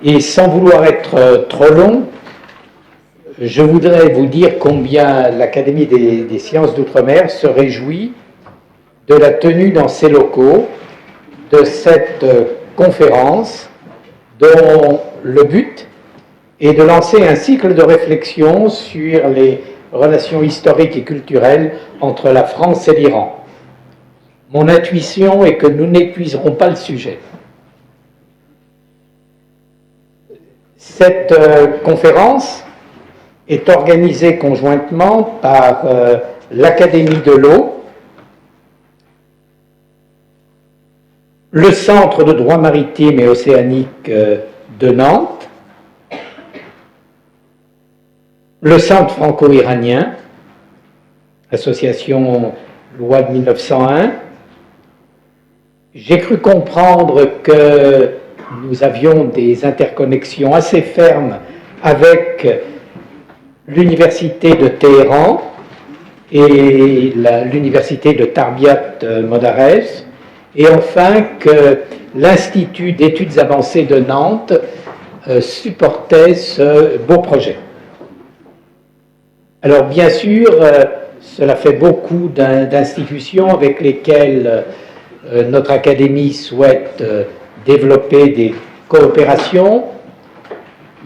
Et sans vouloir être trop long, je voudrais vous dire combien l'Académie des sciences d'outre-mer se réjouit de la tenue dans ses locaux de cette conférence dont le but est de lancer un cycle de réflexion sur les relations historiques et culturelles entre la France et l'Iran. Mon intuition est que nous n'épuiserons pas le sujet. Cette conférence est organisée conjointement par l'Académie de l'eau, le Centre de droit maritime et océanique de Nantes, le Centre franco-iranien, association loi de 1901. J'ai cru comprendre que nous avions des interconnexions assez fermes avec l'université de Téhéran et l'université de Tarbiat Modarès, et enfin que l'Institut d'études avancées de Nantes supportait ce beau projet. Alors bien sûr, cela fait beaucoup d'institutions avec lesquelles notre académie souhaite développer des coopérations,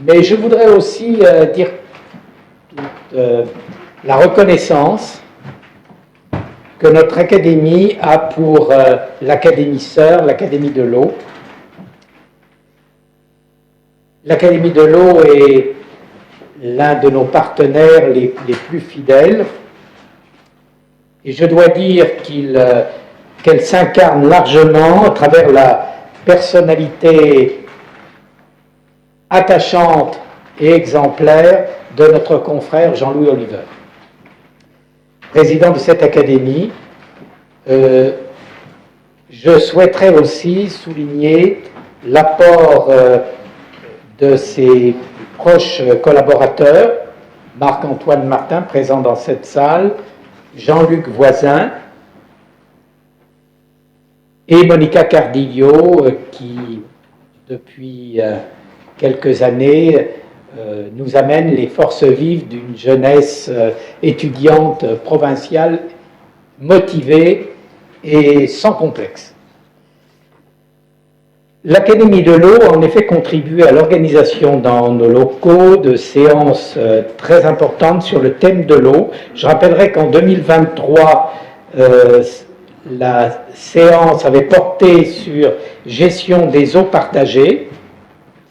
mais je voudrais aussi dire la reconnaissance que notre académie a pour l'académie sœur, l'Académie de l'eau. L'Académie de l'eau est l'un de nos partenaires les plus fidèles, et je dois dire qu'elle s'incarne largement à travers la personnalité attachante et exemplaire de notre confrère Jean-Louis Oliver. Président de cette académie, je souhaiterais aussi souligner l'apport de ses proches collaborateurs, Marc-Antoine Martin, présent dans cette salle, Jean-Luc Voisin et Monica Cardillo, qui, depuis quelques années, nous amène les forces vives d'une jeunesse étudiante provinciale motivée et sans complexe. L'Académie de l'eau a en effet contribué à l'organisation dans nos locaux de séances très importantes sur le thème de l'eau. Je rappellerai qu'en 2023, la séance avait porté sur gestion des eaux partagées.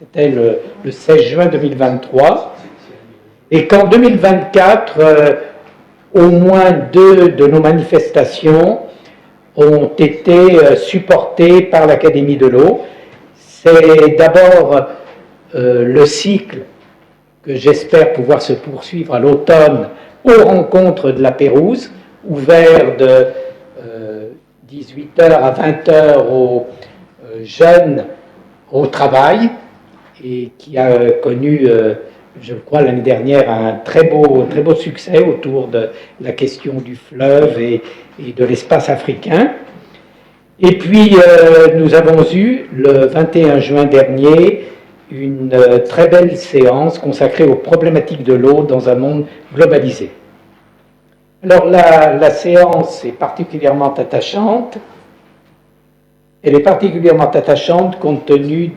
C'était le 16 juin 2023, et qu'en 2024, au moins 2 de nos manifestations ont été supportées par l'Académie de l'eau. C'est d'abord le cycle que j'espère pouvoir se poursuivre à l'automne aux rencontres de la Pérouse, ouvert de 18h à 20h aux jeunes au travail, et qui a connu, je crois, l'année dernière un très beau succès autour de la question du fleuve et de l'espace africain. Et puis, nous avons eu, le 21 juin dernier, une très belle séance consacrée aux problématiques de l'eau dans un monde globalisé. Alors, la séance est particulièrement attachante. Elle est particulièrement attachante compte tenu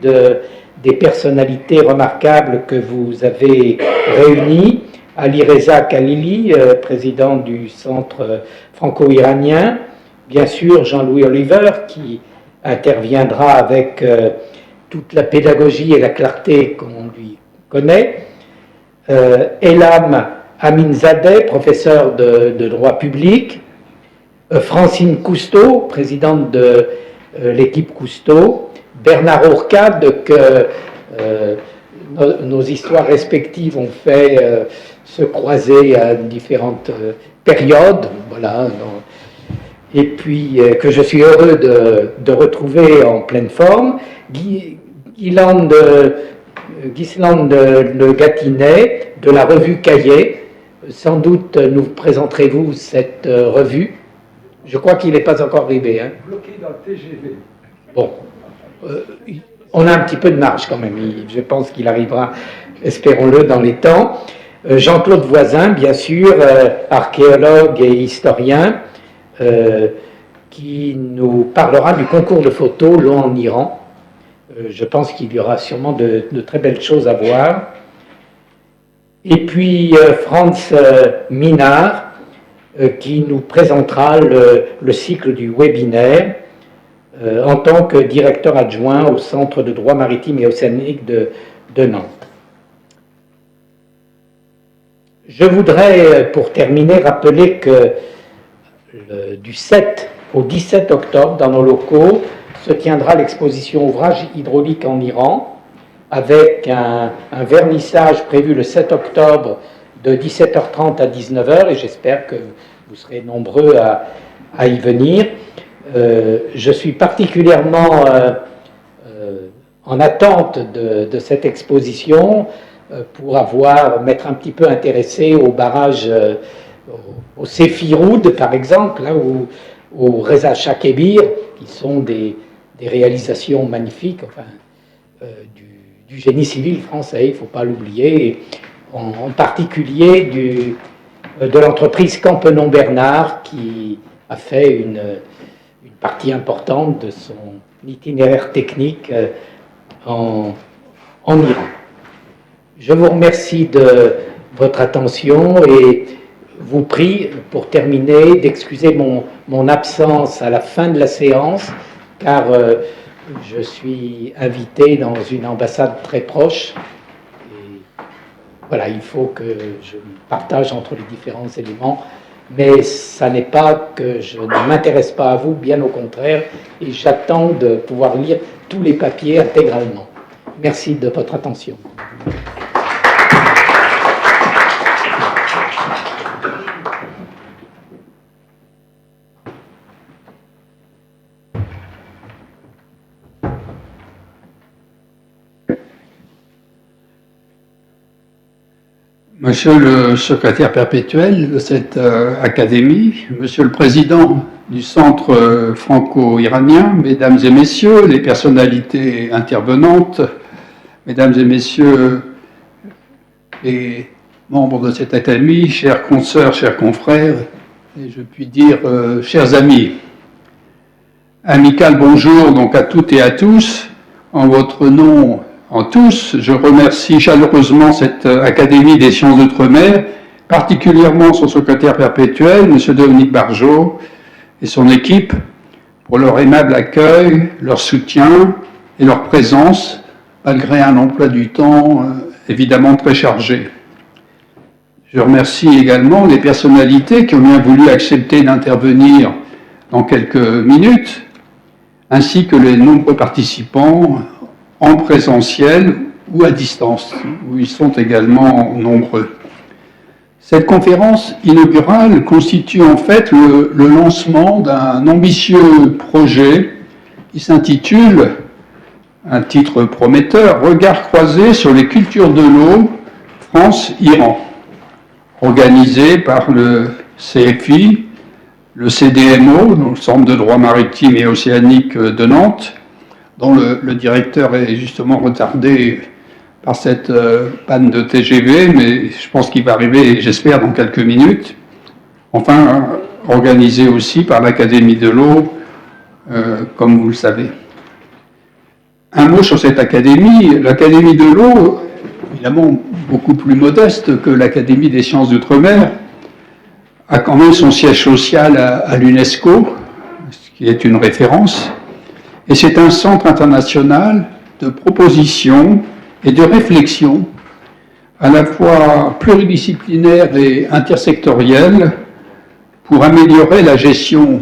des personnalités remarquables que vous avez réunies. Ali Reza Khalili, président du Centre franco-iranien, bien sûr Jean-Louis Oliver, qui interviendra avec toute la pédagogie et la clarté qu'on lui connaît, Elam Aminzadeh, professeur de droit public, Francine Cousteau, présidente de l'équipe Cousteau, Bernard Ourcade, que nos histoires respectives ont fait se croiser à différentes périodes, voilà, et puis que je suis heureux de retrouver en pleine forme, Ghislaine Le Gâtinais de la revue Cahiers. Sans doute nous présenterez-vous cette revue. Je crois qu'il n'est pas encore arrivé. Hein. Bloqué dans le TGV. Bon. On a un petit peu de marge quand même. Je pense qu'il arrivera, espérons-le, dans les temps. Jean-Claude Voisin, bien sûr, archéologue et historien, qui nous parlera du concours de photos L'eau en Iran. Je pense qu'il y aura sûrement de très belles choses à voir. Et puis Franz Minard, qui nous présentera le cycle du webinaire en tant que directeur adjoint au Centre de droit maritime et océanique de Nantes. Je voudrais, pour terminer, rappeler que du 7 au 17 octobre, dans nos locaux, se tiendra l'exposition Ouvrages hydrauliques en Iran, avec un vernissage prévu le 7 octobre de 17h30 à 19h, et j'espère que vous serez nombreux à y venir. Je suis particulièrement en attente de cette exposition pour m'être un petit peu intéressé au barrage, au Séphiroud par exemple, là, au Reza Shah Kebir, qui sont des réalisations magnifiques, enfin, du génie civil français, il ne faut pas l'oublier, en particulier de l'entreprise Campenon Bernard, qui a fait une partie importante de son itinéraire technique en Iran. Je vous remercie de votre attention et vous prie, pour terminer, d'excuser mon absence à la fin de la séance, car je suis invité dans une ambassade très proche. Et voilà, il faut que je partage entre les différents éléments, mais ça n'est pas que je ne m'intéresse pas à vous, bien au contraire, et j'attends de pouvoir lire tous les papiers intégralement. Merci de votre attention. Monsieur le secrétaire perpétuel de cette académie, Monsieur le président du Centre franco-iranien, Mesdames et Messieurs, les personnalités intervenantes, Mesdames et Messieurs les membres de cette académie, chers consoeurs, chers confrères, et je puis dire chers amis. Amical bonjour donc à toutes et à tous, en votre nom en tous, je remercie chaleureusement cette Académie des sciences d'outre-mer, particulièrement son secrétaire perpétuel, M. Dominique Barjot, et son équipe, pour leur aimable accueil, leur soutien et leur présence, malgré un emploi du temps évidemment très chargé. Je remercie également les personnalités qui ont bien voulu accepter d'intervenir dans quelques minutes, ainsi que les nombreux participants en présentiel ou à distance, où ils sont également nombreux. Cette conférence inaugurale constitue en fait le lancement d'un ambitieux projet qui s'intitule, un titre prometteur, « Regard croisé sur les cultures de l'eau, France-Iran », organisé par le CFI, le CDMO, le Centre de droit maritime et océanique de Nantes, dont le directeur est justement retardé par cette panne de TGV, mais je pense qu'il va arriver, j'espère, dans quelques minutes. Enfin, organisé aussi par l'Académie de l'eau, comme vous le savez. Un mot sur cette académie. L'Académie de l'eau, évidemment beaucoup plus modeste que l'Académie des sciences d'outre-mer, a quand même son siège social à l'UNESCO, ce qui est une référence. Et c'est un centre international de proposition et de réflexion, à la fois pluridisciplinaire et intersectorielle, pour améliorer la gestion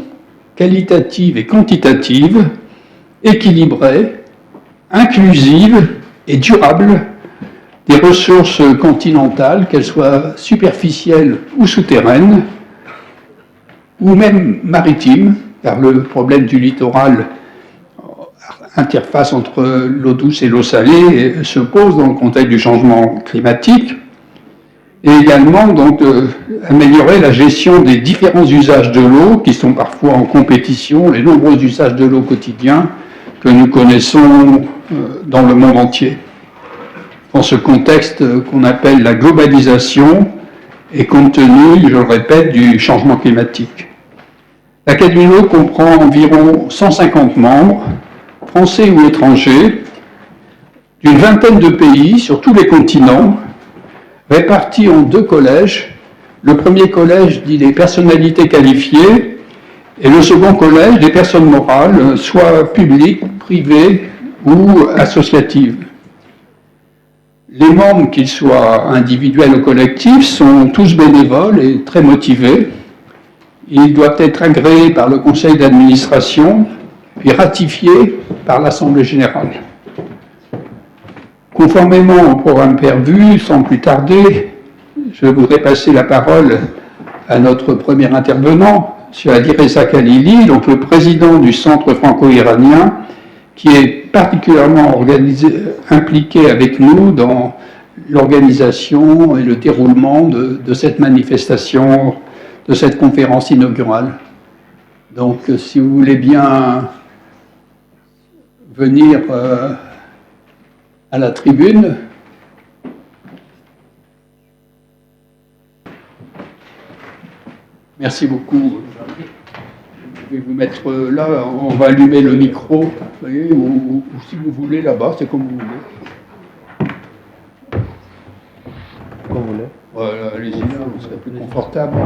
qualitative et quantitative, équilibrée, inclusive et durable des ressources continentales, qu'elles soient superficielles ou souterraines, ou même maritimes, car le problème du littoral, interface entre l'eau douce et l'eau salée, se pose dans le contexte du changement climatique, et également donc améliorer la gestion des différents usages de l'eau qui sont parfois en compétition, les nombreux usages de l'eau quotidiens que nous connaissons dans le monde entier. Dans ce contexte qu'on appelle la globalisation et compte tenu, je le répète, du changement climatique. L'Académie de l'eau comprend environ 150 membres, français ou étrangers, d'une vingtaine de pays sur tous les continents, répartis en 2 collèges. Le premier collège dit les personnalités qualifiées et le second collège des personnes morales, soit publiques, privées ou associatives. Les membres, qu'ils soient individuels ou collectifs, sont tous bénévoles et très motivés. Ils doivent être agréés par le conseil d'administration, puis ratifiés par l'Assemblée générale. Conformément au programme prévu, sans plus tarder, je voudrais passer la parole à notre premier intervenant, M. Alireza Khalili, donc le président du Centre franco-iranien, qui est particulièrement impliqué avec nous dans l'organisation et le déroulement de cette manifestation, de cette conférence inaugurale. Donc, si vous voulez bien venir à la tribune. Merci beaucoup. Je vais vous mettre là, on va allumer le micro, vous voyez, ou si vous voulez là-bas, c'est comme vous voulez. Comme vous voulez. Voilà, allez-y là, vous serez plus confortable.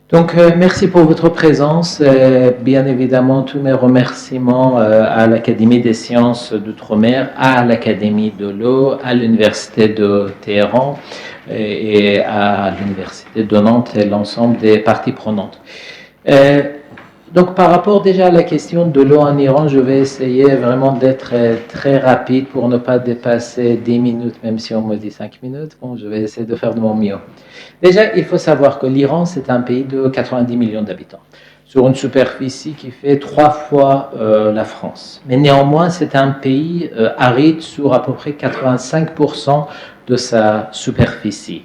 Donc, merci pour votre présence. Bien évidemment, tous mes remerciements à l'Académie des sciences d'Outre-mer, à l'Académie de l'eau, à l'Université de Téhéran et à l'Université de Nantes et l'ensemble des parties prenantes. Donc, par rapport déjà à la question de l'eau en Iran, je vais essayer vraiment d'être très rapide pour ne pas dépasser 10 minutes, même si on me dit 5 minutes. Bon, je vais essayer de faire de mon mieux. Déjà, il faut savoir que l'Iran, c'est un pays de 90 millions d'habitants, sur une superficie qui fait 3 fois la France. Mais néanmoins, c'est un pays aride sur à peu près 85% de sa superficie.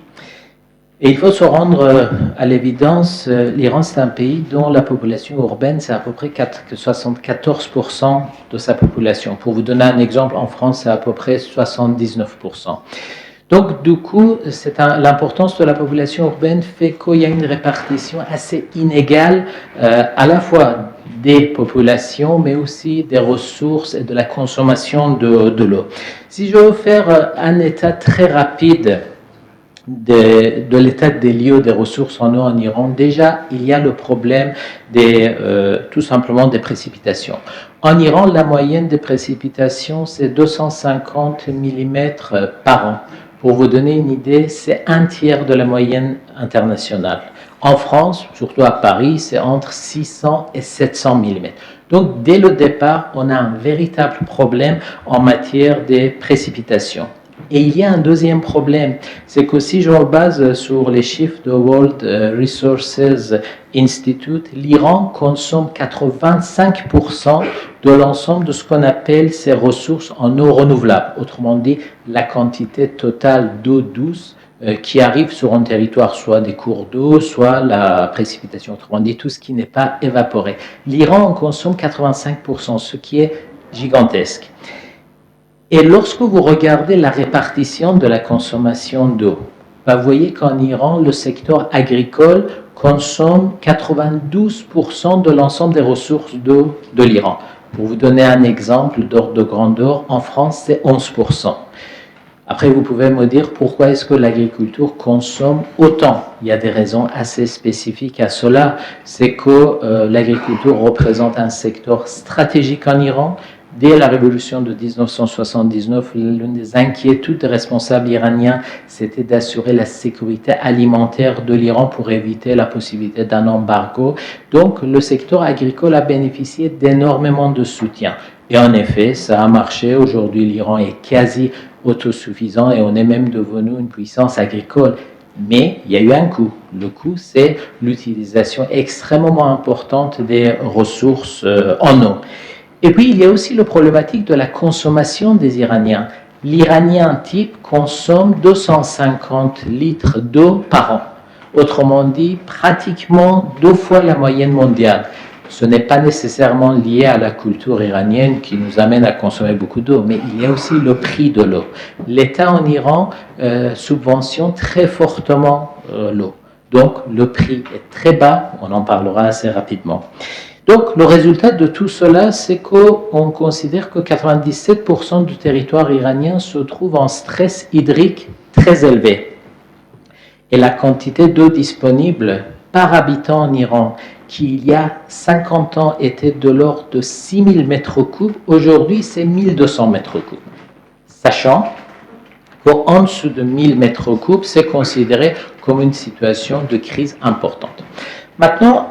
Et il faut se rendre à l'évidence, l'Iran c'est un pays dont la population urbaine c'est à peu près 74% de sa population. Pour vous donner un exemple, en France c'est à peu près 79%. Donc du coup, l'importance de la population urbaine fait qu'il y a une répartition assez inégale à la fois des populations, mais aussi des ressources et de la consommation de l'eau. Si je veux faire un état très rapide de l'état des lieux des ressources en eau en Iran, déjà, il y a le problème tout simplement des précipitations. En Iran, la moyenne des précipitations, c'est 250 mm par an. Pour vous donner une idée, c'est un tiers de la moyenne internationale. En France, surtout à Paris, c'est entre 600 et 700 mm. Donc, dès le départ, on a un véritable problème en matière des précipitations. Et il y a un deuxième problème, c'est que si je me base sur les chiffres de World Resources Institute, l'Iran consomme 85% de l'ensemble de ce qu'on appelle ses ressources en eau renouvelable. Autrement dit, la quantité totale d'eau douce qui arrive sur un territoire, soit des cours d'eau, soit la précipitation. Autrement dit, tout ce qui n'est pas évaporé. L'Iran en consomme 85%, ce qui est gigantesque. Et lorsque vous regardez la répartition de la consommation d'eau, vous voyez qu'en Iran, le secteur agricole consomme 92% de l'ensemble des ressources d'eau de l'Iran. Pour vous donner un exemple d'ordre de grandeur, en France, c'est 11%. Après, vous pouvez me dire pourquoi est-ce que l'agriculture consomme autant. Il y a des raisons assez spécifiques à cela. C'est que l'agriculture représente un secteur stratégique en Iran. Dès la révolution de 1979, l'une des inquiétudes des responsables iraniens, c'était d'assurer la sécurité alimentaire de l'Iran pour éviter la possibilité d'un embargo. Donc, le secteur agricole a bénéficié d'énormément de soutien. Et en effet, ça a marché. Aujourd'hui, l'Iran est quasi autosuffisant et on est même devenu une puissance agricole. Mais il y a eu un coût. Le coût, c'est l'utilisation extrêmement importante des ressources en eau. Et puis, il y a aussi la problématique de la consommation des Iraniens. L'Iranien type consomme 250 litres d'eau par an. Autrement dit, pratiquement 2 fois la moyenne mondiale. Ce n'est pas nécessairement lié à la culture iranienne qui nous amène à consommer beaucoup d'eau, mais il y a aussi le prix de l'eau. L'État en Iran subventionne très fortement l'eau. Donc le prix est très bas, on en parlera assez rapidement. Donc le résultat de tout cela, c'est qu'on considère que 97% du territoire iranien se trouve en stress hydrique très élevé. Et la quantité d'eau disponible par habitant en Iran, qui il y a 50 ans était de l'ordre de 6000 mètres cubes, aujourd'hui c'est 1200 mètres cubes. Sachant qu'en dessous de 1000 mètres cubes, c'est considéré comme une situation de crise importante. Maintenant,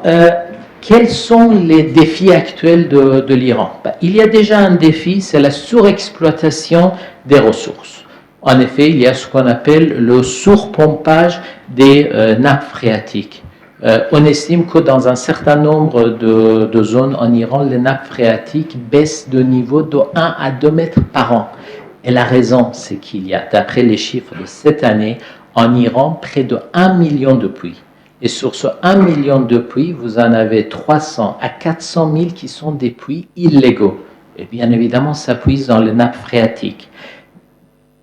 quels sont les défis actuels de l'Iran? Il y a déjà un défi, c'est la surexploitation des ressources. En effet, il y a ce qu'on appelle le surpompage des nappes phréatiques. On estime que dans un certain nombre de zones en Iran, les nappes phréatiques baissent de niveau de 1 à 2 mètres par an. Et la raison, c'est qu'il y a, d'après les chiffres de cette année, en Iran, près de 1 million de puits. Et sur ce 1 million de puits, vous en avez 300 à 400 000 qui sont des puits illégaux. Et bien évidemment, ça puise dans les nappes phréatiques.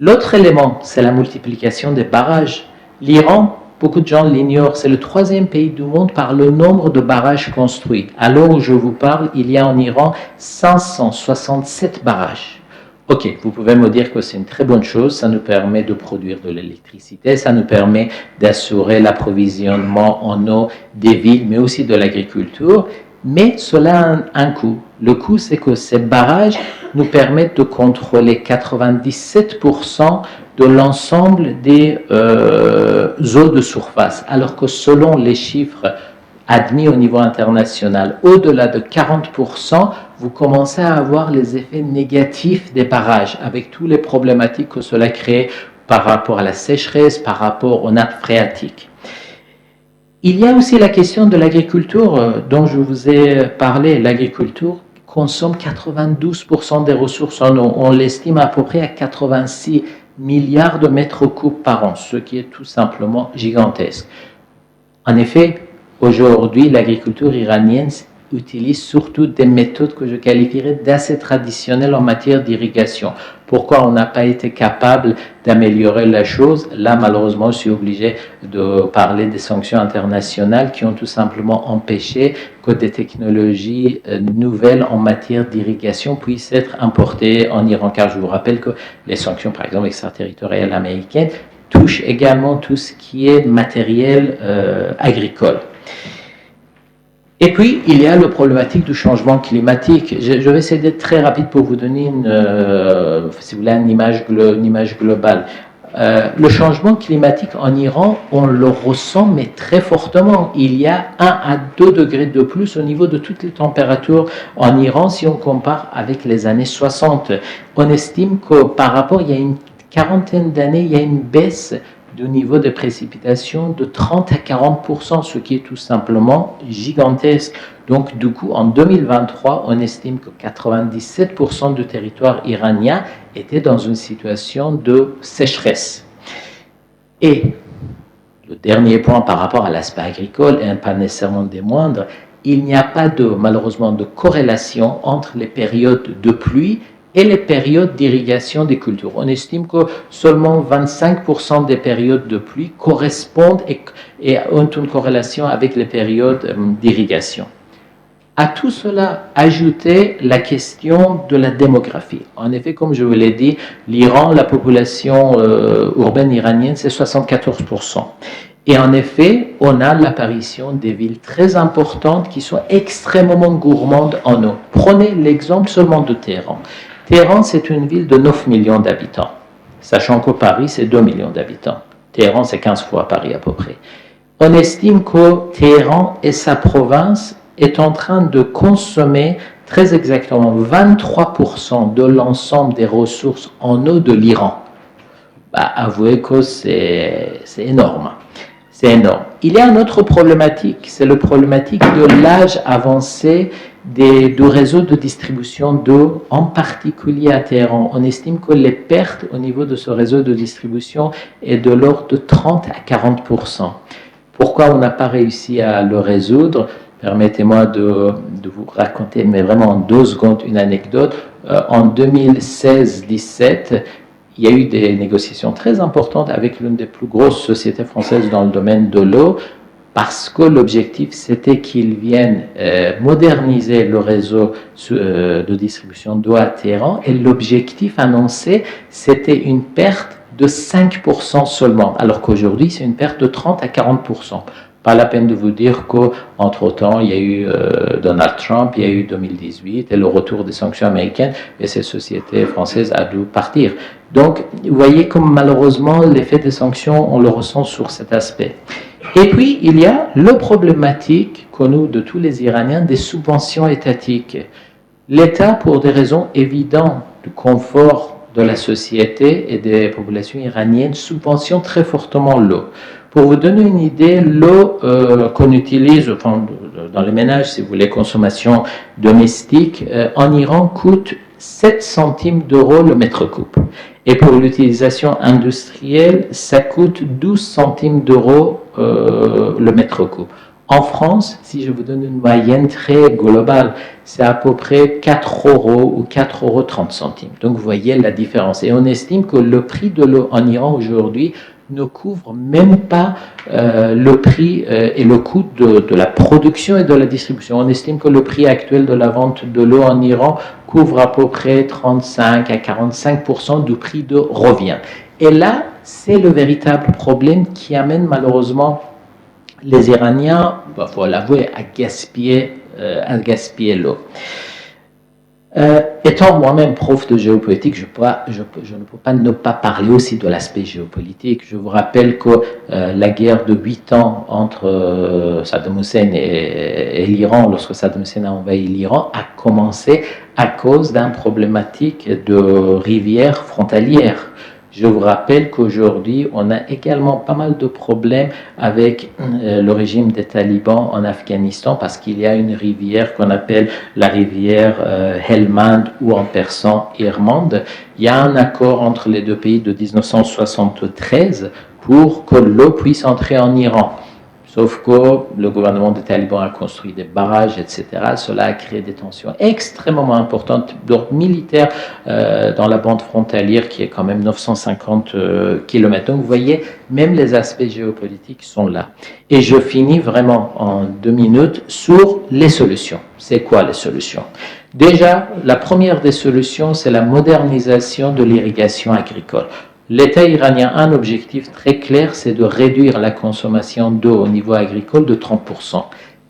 L'autre élément, c'est la multiplication des barrages. L'Iran, beaucoup de gens l'ignorent, c'est le 3e pays du monde par le nombre de barrages construits. À l'heure où je vous parle, il y a en Iran 567 barrages. Ok, vous pouvez me dire que c'est une très bonne chose, ça nous permet de produire de l'électricité, ça nous permet d'assurer l'approvisionnement en eau des villes, mais aussi de l'agriculture, mais cela a un coût. Le coût, c'est que ces barrages nous permettent de contrôler 97% de l'ensemble des eaux de surface, alors que selon les chiffres admis au niveau international, au-delà de 40%, vous commencez à avoir les effets négatifs des barrages, avec toutes les problématiques que cela crée par rapport à la sécheresse, par rapport aux nappes phréatiques. Il y a aussi la question de l'agriculture dont je vous ai parlé. L'agriculture consomme 92% des ressources en eau. On l'estime à peu près à 86 milliards de mètres cubes par an, ce qui est tout simplement gigantesque. En effet, aujourd'hui, l'agriculture iranienne utilise surtout des méthodes que je qualifierais d'assez traditionnelles en matière d'irrigation. Pourquoi on n'a pas été capable d'améliorer la chose? Là, malheureusement, je suis obligé de parler des sanctions internationales qui ont tout simplement empêché que des technologies nouvelles en matière d'irrigation puissent être importées en Iran. Car je vous rappelle que les sanctions, par exemple, extraterritoriales américaines, touchent également tout ce qui est matériel agricole. Et puis, il y a la problématique du changement climatique. Je vais essayer d'être très rapide pour vous donner si vous voulez, une image globale. Le changement climatique en Iran, on le ressent, mais très fortement. Il y a 1 à 2 degrés de plus au niveau de toutes les températures en Iran si on compare avec les années 60. On estime que par rapport, il y a une quarantaine d'années, il y a une baisse du niveau de précipitation de 30 à 40%, ce qui est tout simplement gigantesque. Donc, du coup, en 2023, on estime que 97% du territoire iranien était dans une situation de sécheresse. Et le dernier point par rapport à l'aspect agricole, et pas nécessairement des moindres, il n'y a pas malheureusement de corrélation entre les périodes de pluie et les périodes d'irrigation des cultures. On estime que seulement 25% des périodes de pluie correspondent et ont une corrélation avec les périodes d'irrigation. À tout cela, ajouter la question de la démographie. En effet, comme je vous l'ai dit, l'Iran, la population urbaine iranienne, c'est 74%. Et en effet, on a l'apparition des villes très importantes qui sont extrêmement gourmandes en eau. Prenez l'exemple seulement de Téhéran. Téhéran, c'est une ville de 9 millions d'habitants, sachant que Paris, c'est 2 millions d'habitants. Téhéran, c'est 15 fois Paris à peu près. On estime que Téhéran et sa province est en train de consommer très exactement 23% de l'ensemble des ressources en eau de l'Iran. Avouez que c'est énorme. C'est énorme. Il y a une autre problématique, c'est la problématique de l'âge avancé du réseau de distribution d'eau, en particulier à Téhéran. On estime que les pertes au niveau de ce réseau de distribution est de l'ordre de 30 à 40%. Pourquoi on n'a pas réussi à le résoudre? Permettez-moi de vous raconter, mais vraiment en 2 secondes, une anecdote. En 2016-17, il y a eu des négociations très importantes avec l'une des plus grosses sociétés françaises dans le domaine de l'eau, parce que l'objectif, c'était qu'ils viennent moderniser le réseau de distribution d'eau à Téhéran, et l'objectif annoncé, c'était une perte de 5% seulement, alors qu'aujourd'hui, c'est une perte de 30 à 40%. Pas la peine de vous dire qu'entre-temps, il y a eu Donald Trump, il y a eu 2018 et le retour des sanctions américaines, et ces sociétés françaises a dû partir. Donc, vous voyez comme malheureusement, l'effet des sanctions, on le ressent sur cet aspect. Et puis, il y a le problématique connue de tous les Iraniens des subventions étatiques. L'État, pour des raisons évidentes du confort de la société et des populations iraniennes, subventionne très fortement l'eau. Pour vous donner une idée, l'eau qu'on utilise enfin, dans les ménages, si vous voulez, consommation domestique, en Iran coûte 7 centimes d'euros le mètre cube. Et pour l'utilisation industrielle, ça coûte 12 centimes d'euros le mètre cube. En France, si je vous donne une moyenne très globale, c'est à peu près 4 euros ou 4,30 euros. Donc vous voyez la différence. Et on estime que le prix de l'eau en Iran aujourd'hui ne couvre même pas le prix et le coût de la production et de la distribution. On estime que le prix actuel de la vente de l'eau en Iran couvre à peu près 35 à 45% du prix de revient. Et là, c'est le véritable problème qui amène malheureusement les Iraniens, il faut l'avouer, à gaspiller l'eau. Étant moi-même prof de géopolitique, je ne peux pas ne pas parler aussi de l'aspect géopolitique. Je vous rappelle que la guerre de 8 ans entre Saddam Hussein et l'Iran, lorsque Saddam Hussein a envahi l'Iran, a commencé à cause d'une problématique de rivières frontalières. Je vous rappelle qu'aujourd'hui, on a également pas mal de problèmes avec le régime des talibans en Afghanistan parce qu'il y a une rivière qu'on appelle la rivière Helmand ou en persan Irmand. Il y a un accord entre les deux pays de 1973 pour que l'eau puisse entrer en Iran. Sauf que le gouvernement des talibans a construit des barrages, etc. Cela a créé des tensions extrêmement importantes d'ordre militaire dans la bande frontalière qui est quand même 950 km. Donc vous voyez, même les aspects géopolitiques sont là. Et je finis vraiment en 2 minutes sur les solutions. C'est quoi les solutions? Déjà, la première des solutions, c'est la modernisation de l'irrigation agricole. L'État iranien a un objectif très clair, c'est de réduire la consommation d'eau au niveau agricole de 30%.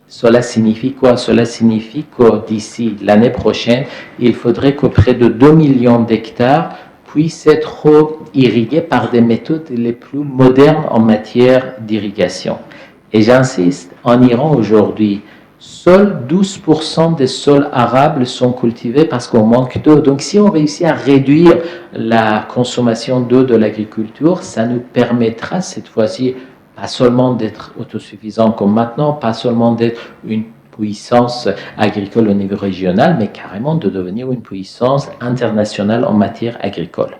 Cela signifie quoi? Cela signifie que d'ici l'année prochaine, il faudrait que près de 2 millions d'hectares puissent être irrigués par des méthodes les plus modernes en matière d'irrigation. Et j'insiste, en Iran aujourd'hui, seuls 12% des sols arables sont cultivés parce qu'on manque d'eau. Donc si on réussit à réduire la consommation d'eau de l'agriculture, ça nous permettra cette fois-ci pas seulement d'être autosuffisant comme maintenant, pas seulement d'être une puissance agricole au niveau régional, mais carrément de devenir une puissance internationale en matière agricole.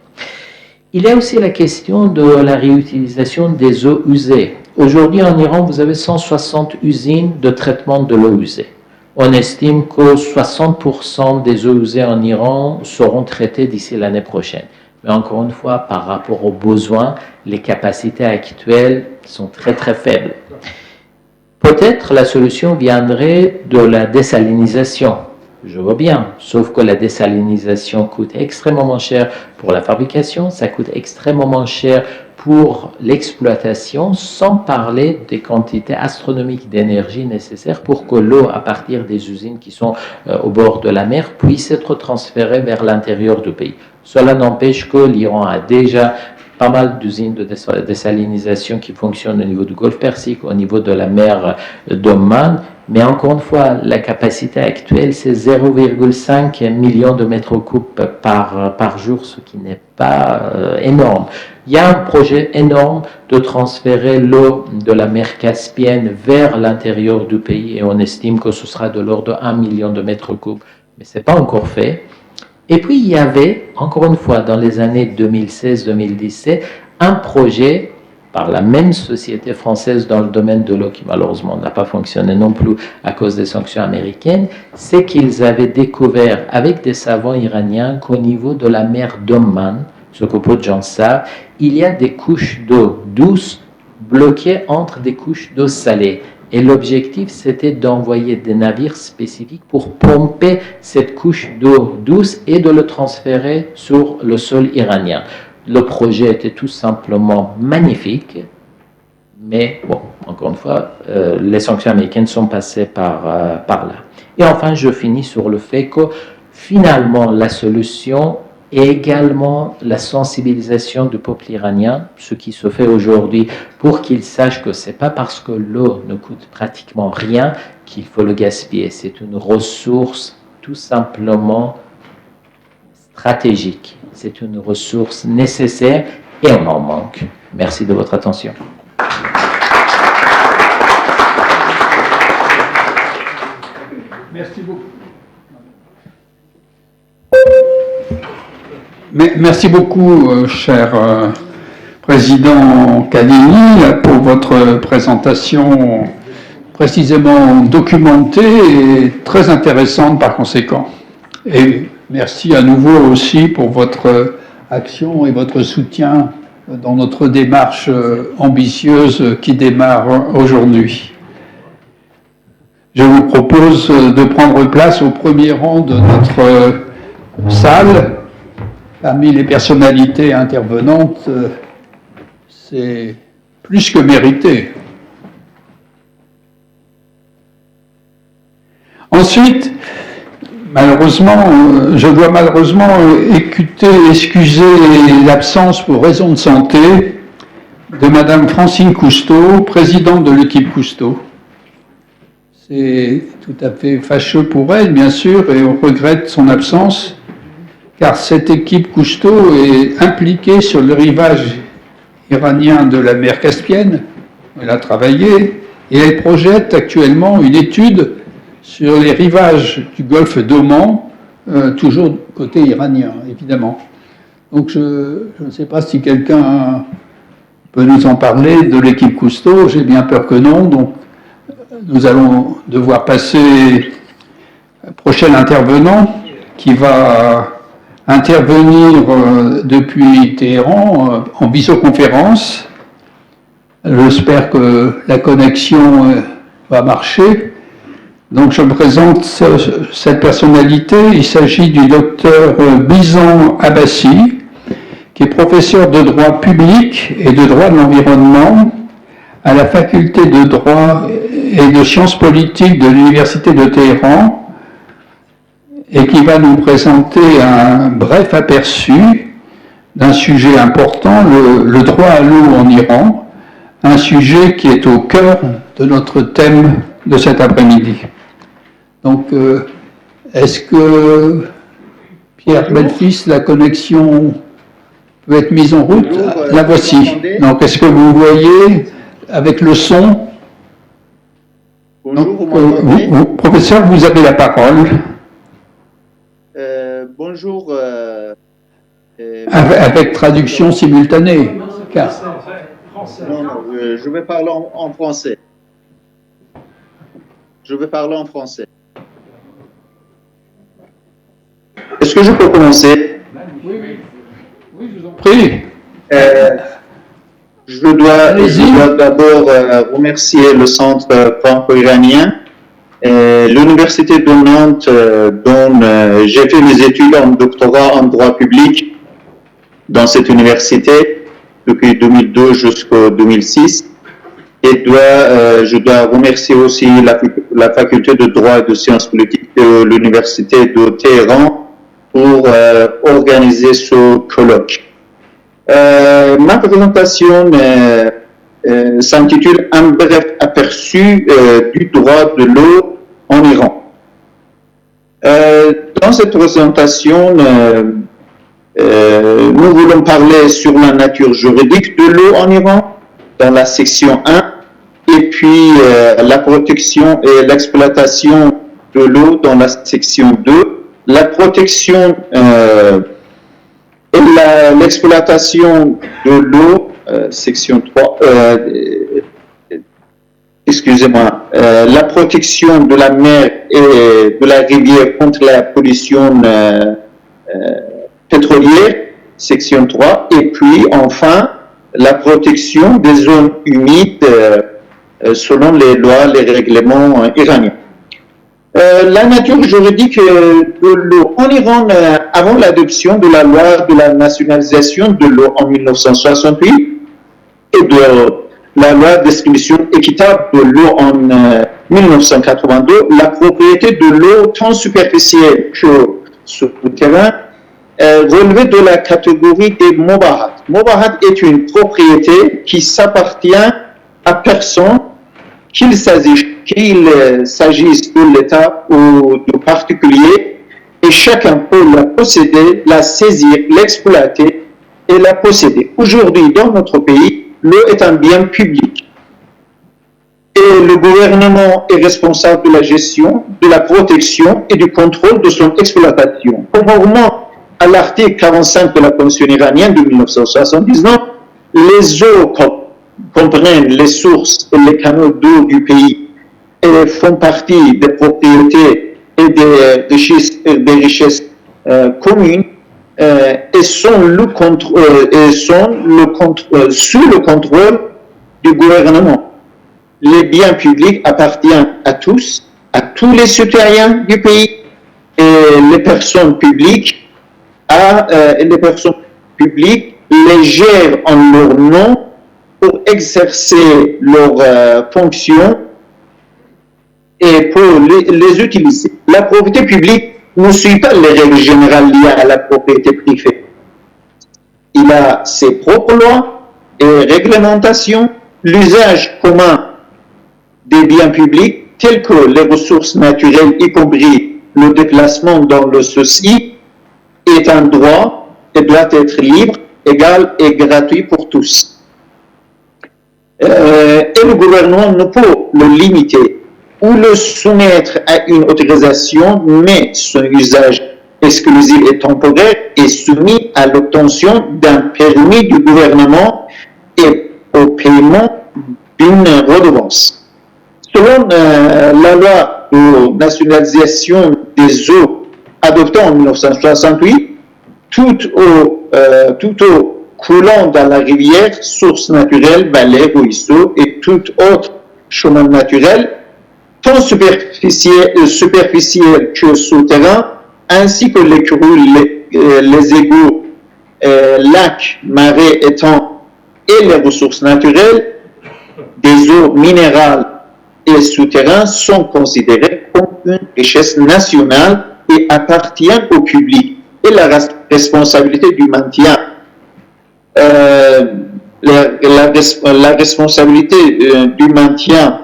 Il y a aussi la question de la réutilisation des eaux usées. Aujourd'hui, en Iran, vous avez 160 usines de traitement de l'eau usée. On estime que 60% des eaux usées en Iran seront traitées d'ici l'année prochaine. Mais encore une fois, par rapport aux besoins, les capacités actuelles sont très très faibles. Peut-être la solution viendrait de la désalinisation. Je vois bien, sauf que la désalinisation coûte extrêmement cher pour la fabrication, ça coûte extrêmement cher pour l'exploitation, sans parler des quantités astronomiques d'énergie nécessaires pour que l'eau, à partir des usines qui sont au bord de la mer, puisse être transférée vers l'intérieur du pays. Cela n'empêche que l'Iran a déjà pas mal d'usines de désalinisation qui fonctionnent au niveau du Golfe Persique, au niveau de la mer d'Oman. Mais encore une fois, la capacité actuelle, c'est 0,5 million de mètres cubes par jour, ce qui n'est pas énorme. Il y a un projet énorme de transférer l'eau de la mer Caspienne vers l'intérieur du pays et on estime que ce sera de l'ordre de 1 million de mètres cubes, mais ce n'est pas encore fait. Et puis il y avait, encore une fois, dans les années 2016-2017, un projet par la même société française dans le domaine de l'eau, qui malheureusement n'a pas fonctionné non plus à cause des sanctions américaines, c'est qu'ils avaient découvert avec des savants iraniens qu'au niveau de la mer d'Oman, ce que peu de gens savent, il y a des couches d'eau douce bloquées entre des couches d'eau salée. Et l'objectif, c'était d'envoyer des navires spécifiques pour pomper cette couche d'eau douce et de le transférer sur le sol iranien. Le projet était tout simplement magnifique, mais bon, encore une fois, les sanctions américaines sont passées par là. Et enfin, je finis sur le fait que finalement, la solution est également la sensibilisation du peuple iranien, ce qui se fait aujourd'hui, pour qu'il sache que ce n'est pas parce que l'eau ne coûte pratiquement rien qu'il faut le gaspiller. C'est une ressource tout simplement stratégique. C'est une ressource nécessaire et on en manque. Merci de votre attention. Merci beaucoup. Merci beaucoup, cher Président Kadimi, pour votre présentation précisément documentée et très intéressante par conséquent. Et merci à nouveau aussi pour votre action et votre soutien dans notre démarche ambitieuse qui démarre aujourd'hui. Je vous propose de prendre place au premier rang de notre salle. Parmi les personnalités intervenantes, c'est plus que mérité. Ensuite, malheureusement, je dois excuser l'absence pour raison de santé de Madame Francine Cousteau, présidente de l'équipe Cousteau. C'est tout à fait fâcheux pour elle, bien sûr, et on regrette son absence, car cette équipe Cousteau est impliquée sur le rivage iranien de la mer Caspienne. Elle a travaillé et elle projette actuellement une étude sur les rivages du golfe d'Oman, toujours côté iranien, évidemment. Donc je ne sais pas si quelqu'un peut nous en parler de l'équipe Cousteau, j'ai bien peur que non, donc nous allons devoir passer au prochain intervenant qui va intervenir depuis Téhéran en visioconférence. J'espère que la connexion va marcher. Donc je présente cette personnalité. Il s'agit du docteur Bizan Abbassi, qui est professeur de droit public et de droit de l'environnement à la faculté de droit et de sciences politiques de l'Université de Téhéran, et qui va nous présenter un bref aperçu d'un sujet important, le droit à l'eau en Iran, un sujet qui est au cœur de notre thème de cet après-midi. Donc, est-ce que, Pierre Belfils, la connexion peut être mise en route? La voici. Donc, est-ce que vous voyez avec le son? Bonjour, donc, professeur, vous avez la parole. Bonjour. Avec traduction simultanée. Car... Non, je vais parler en français. Je vais parler en français. Est-ce que je peux commencer? Oui, je vous en prie. Je dois d'abord remercier le Centre franco-iranien, l'Université de Nantes, dont j'ai fait mes études en doctorat en droit public dans cette université depuis 2002 jusqu'en 2006. Et je dois remercier aussi la faculté de droit et de sciences politiques de l'Université de Téhéran pour organiser ce colloque. Ma présentation s'intitule « Un bref aperçu du droit de l'eau en Iran ». Dans cette présentation, nous voulons parler sur la nature juridique de l'eau en Iran, dans la section 1, et puis la protection et l'exploitation de l'eau dans la section 2, la protection et l'exploitation de l'eau section 3, excusez-moi, la protection de la mer et de la rivière contre la pollution pétrolière, section 3, et puis enfin la protection des zones humides selon les lois, les règlements iraniens. La nature juridique de l'eau en Iran, avant l'adoption de la loi de la nationalisation de l'eau en 1968 et de la loi de distribution équitable de l'eau en 1982, la propriété de l'eau tant superficielle que souterraine relevait de la catégorie des mobahat. Mobahat est une propriété qui s'appartient à personne, qu'il s'agisse de l'État ou de particulier, et chacun peut la posséder, la saisir, l'exploiter et la posséder. Aujourd'hui, dans notre pays, l'eau est un bien public. Et le gouvernement est responsable de la gestion, de la protection et du contrôle de son exploitation. Conformément à l'article 45 de la Constitution iranienne de 1979, les eaux comprennent les sources et les canaux d'eau du pays et font partie des propriétés et des richesses communes et sont sous le contrôle du gouvernement. Les biens publics appartiennent à tous les citoyens du pays, et les personnes publiques les gèrent en leur nom pour exercer leurs fonctions et pour les utiliser. La propriété publique ne suit pas les règles générales liées à la propriété privée. Il a ses propres lois et réglementations. L'usage commun des biens publics, tels que les ressources naturelles, y compris le déplacement dans le ceci, est un droit et doit être libre, égal et gratuit pour tous. Et le gouvernement ne peut le limiter ou le soumettre à une autorisation, mais son usage exclusif et temporaire est soumis à l'obtention d'un permis du gouvernement et au paiement d'une redevance. Selon la loi de nationalisation des eaux adoptée en 1968, toute eau coulant dans la rivière, source naturelle, vallée, ruisseau et tout autre chemin naturel, tant superficiel que souterrain, ainsi que les crues, les égouts, lacs, marais, étangs et les ressources naturelles des eaux minérales et souterrains sont considérés comme une richesse nationale et appartiennent au public. Et la responsabilité du maintien, la responsabilité du maintien,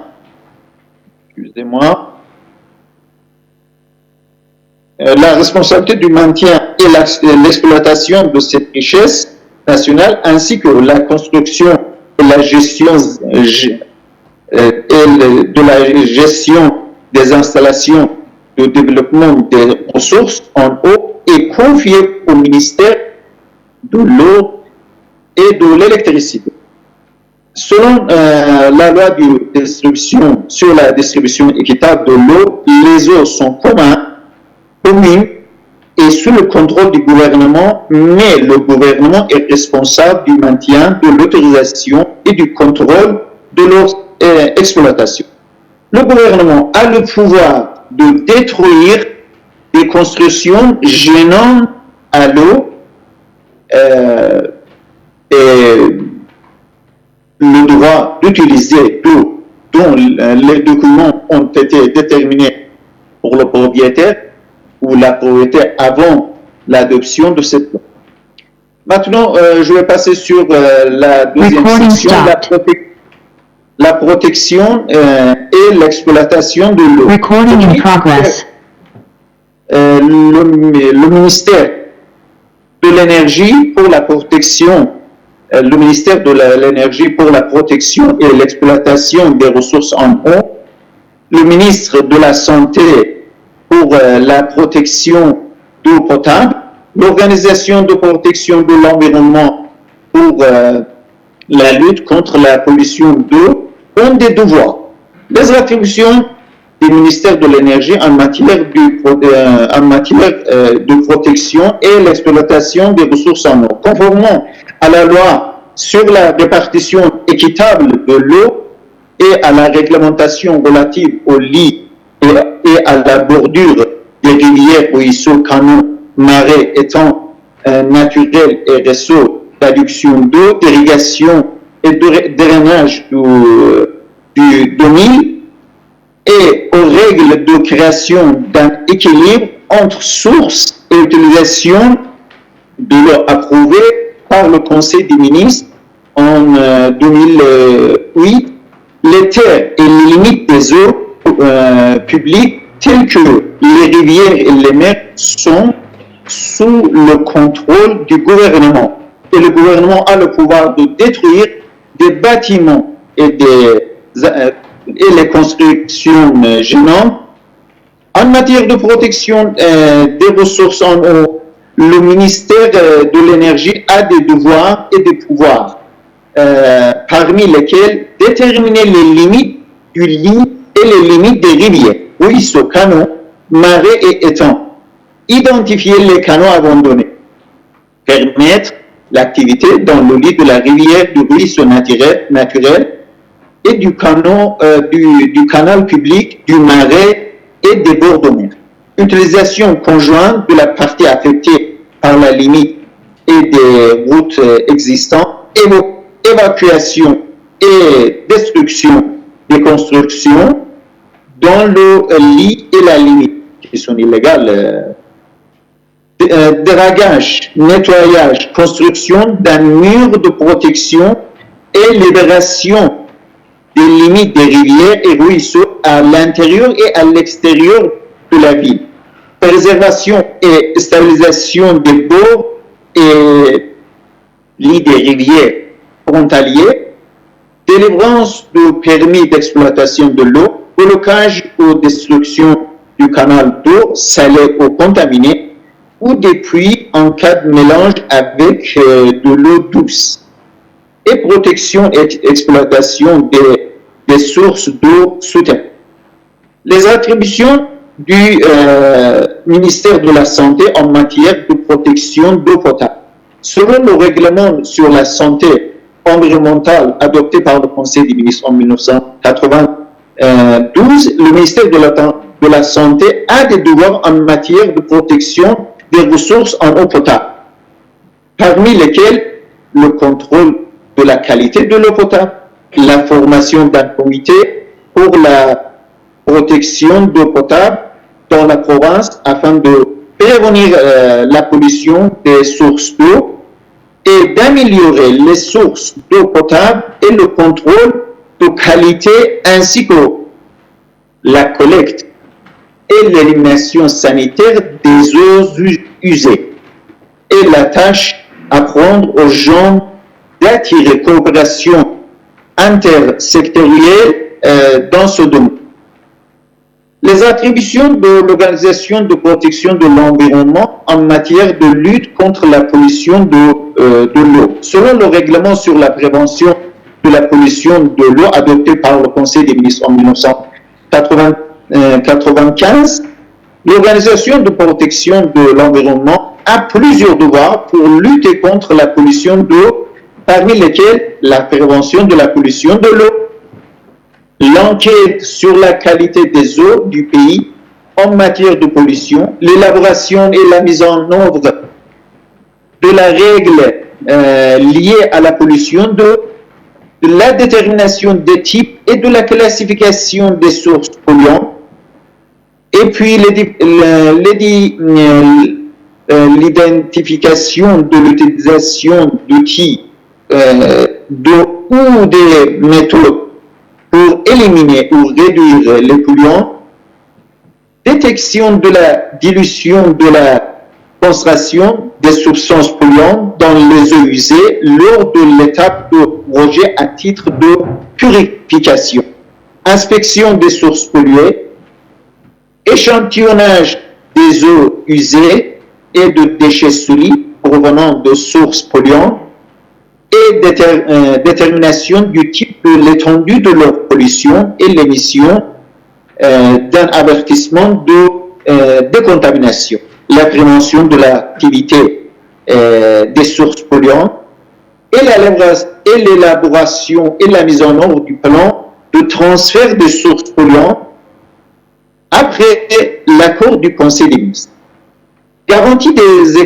excusez-moi, la responsabilité du maintien et l'exploitation de cette richesse nationale, ainsi que la construction et la gestion des installations de développement des ressources en eau, est confiée au ministère de l'eau et de l'électricité. Selon la loi sur la distribution équitable de l'eau, les eaux sont communes et sous le contrôle du gouvernement, mais le gouvernement est responsable du maintien, de l'autorisation et du contrôle de leur exploitation. Le gouvernement a le pouvoir de détruire des constructions gênant à l'eau et le droit d'utiliser l'eau dont les documents ont été déterminés pour le propriétaire ou la propriété avant l'adoption de cette loi. Maintenant, je vais passer sur la deuxième section, la protection et l'exploitation de l'eau. Recording in progress. Le ministère de l'énergie pour la protection, le ministère de l'énergie pour la protection et l'exploitation des ressources en eau, le ministre de la santé pour la protection d'eau potable, l'organisation de protection de l'environnement pour la lutte contre la pollution d'eau ont des devoirs. Les attributions du ministère de l'Énergie en matière de protection et l'exploitation des ressources en eau. Conformément à la loi sur la répartition équitable de l'eau et à la réglementation relative aux lits et à la bordure des rivières, ruisseaux, canaux, marais, étangs naturels et réseaux d'adduction d'eau, d'irrigation et de drainage du 2000 et aux règles de création d'un équilibre entre source et utilisation de l'eau approuvée par le Conseil des ministres en 2008, les terres et les limites des eaux publiques telles que les rivières et les mers sont sous le contrôle du gouvernement. Et le gouvernement a le pouvoir de détruire des bâtiments et les constructions gênantes. En matière de protection des ressources en eau, le ministère de l'Énergie a des devoirs et des pouvoirs, parmi lesquels déterminer les limites du lit et les limites des rivières, ruisseaux, canaux, marais et étangs, identifier les canaux abandonnés, permettre l'activité dans le lit de la rivière, du ruisseau naturel et du canal public, du marais et des bords de mer. Utilisation conjointe de la partie affectée par la limite et des routes existantes, évacuation et destruction des constructions dans le lit et la limite, qui sont illégales. Dragage, nettoyage, construction d'un mur de protection et libération des limites des rivières et ruisseaux à l'intérieur et à l'extérieur de la ville. Préservation et stabilisation des bords et lits des rivières frontaliers, délivrance de permis d'exploitation de l'eau, blocage ou destruction du canal d'eau salée ou contaminée, ou des puits en cas de mélange avec de l'eau douce, et protection et exploitation des sources d'eau souterraines. Les attributions du ministère de la Santé en matière de protection d'eau potable. Selon le règlement sur la santé environnementale adopté par le Conseil des ministres en 1992, le ministère de la Santé a des devoirs en matière de protection des ressources en eau potable, parmi lesquelles le contrôle de la qualité de l'eau potable, la formation d'un comité pour la protection d'eau potable dans la province afin de prévenir la pollution des sources d'eau et d'améliorer les sources d'eau potable et le contrôle de qualité ainsi que la collecte et l'élimination sanitaire des eaux usées, et la tâche à prendre aux gens d'attirer coopération intersectorielle dans ce domaine. Les attributions de l'Organisation de protection de l'environnement en matière de lutte contre la pollution de l'eau. Selon le règlement sur la prévention de la pollution de l'eau adopté par le Conseil des ministres en 1995, l'Organisation de protection de l'environnement a plusieurs devoirs pour lutter contre la pollution d'eau, parmi lesquels la prévention de la pollution de l'eau, l'enquête sur la qualité des eaux du pays en matière de pollution, l'élaboration et la mise en œuvre de la règle liée à la pollution d'eau, de la détermination des types et de la classification des sources polluantes, et puis l'identification de l'utilisation d'outils ou des méthodes pour éliminer ou réduire les polluants, détection de la dilution de la concentration des substances polluantes dans les eaux usées lors de l'étape de rejet à titre de purification, inspection des sources polluées, échantillonnage des eaux usées et de déchets solides provenant de sources polluantes, et détermination du type de l'étendue de leur pollution et l'émission d'un avertissement de décontamination, la prévention de l'activité des sources polluantes et l'élaboration et la mise en œuvre du plan de transfert des sources polluantes après l'accord du Conseil des ministres. Garantie des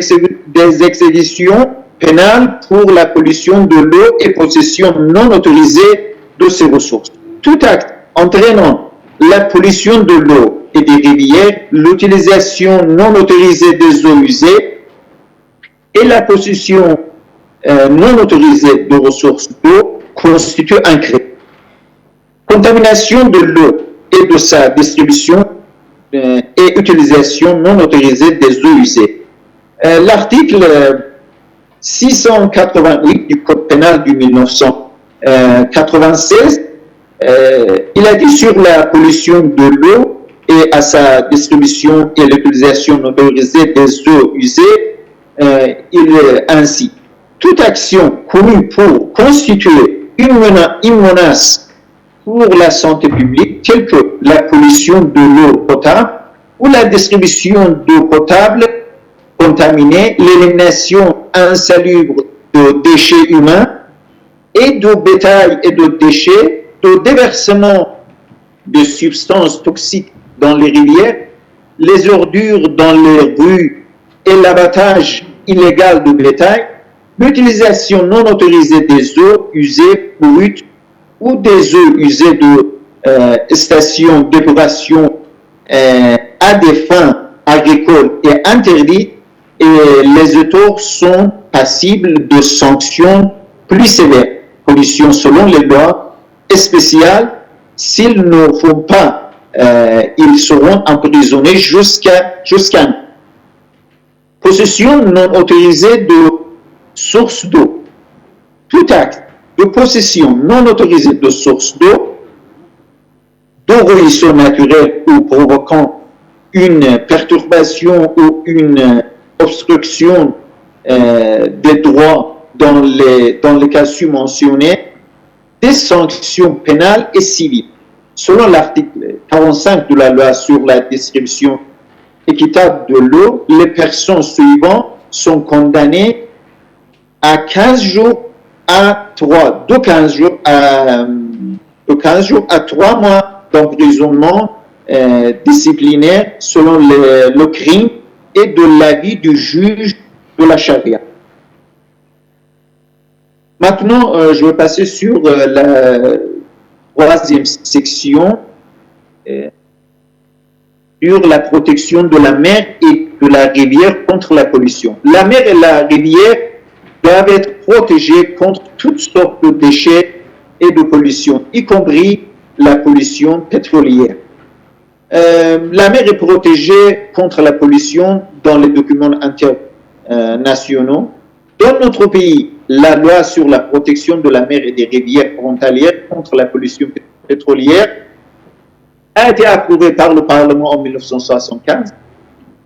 exécutions pénales pour la pollution de l'eau et possession non autorisée de ces ressources. Tout acte entraînant la pollution de l'eau et des rivières, l'utilisation non autorisée des eaux usées et la possession non autorisée de ressources d'eau constitue un crime. Contamination de l'eau et de sa distribution et utilisation non autorisée des eaux usées. L'article 688 du Code pénal du 1996, il a dit sur la pollution de l'eau et à sa distribution et l'utilisation non autorisée des eaux usées, il est ainsi. Toute action connue pour constituer une menace pour la santé publique, telle que la pollution de l'eau potable ou la distribution d'eau potable contaminée, l'élimination insalubre de déchets humains et de bétail et de déchets, de déversement de substances toxiques dans les rivières, les ordures dans les rues et l'abattage illégal de bétail, l'utilisation non autorisée des eaux usées brutes ou des eaux usées de stations d'épuration à des fins agricoles et interdites, et les auteurs sont passibles de sanctions plus sévères, pollution selon les lois spéciales. S'ils ne font pas, ils seront emprisonnés jusqu'à un an. Possession non autorisée de sources d'eau. Tout acte de possession non autorisée de sources d'eau, de ruisseaux naturels ou provoquant une perturbation ou une obstruction des droits dans les cas submentionnés, des sanctions pénales et civiles. Selon l'article 45 de la loi sur la distribution équitable de l'eau, les personnes suivantes sont condamnées à 15 jours à 3, de 15 jours à 3 mois d'emprisonnement disciplinaire selon le crime et de l'avis du juge de la charia. Maintenant, je vais passer sur la troisième section sur la protection de la mer et de la rivière contre la pollution. La mer et la rivière doivent être protégées contre toutes sortes de déchets et de pollution, y compris la pollution pétrolière. La mer est protégée contre la pollution dans les documents internationaux. Dans notre pays, la loi sur la protection de la mer et des rivières frontalières contre la pollution pétrolière a été approuvée par le Parlement en 1975.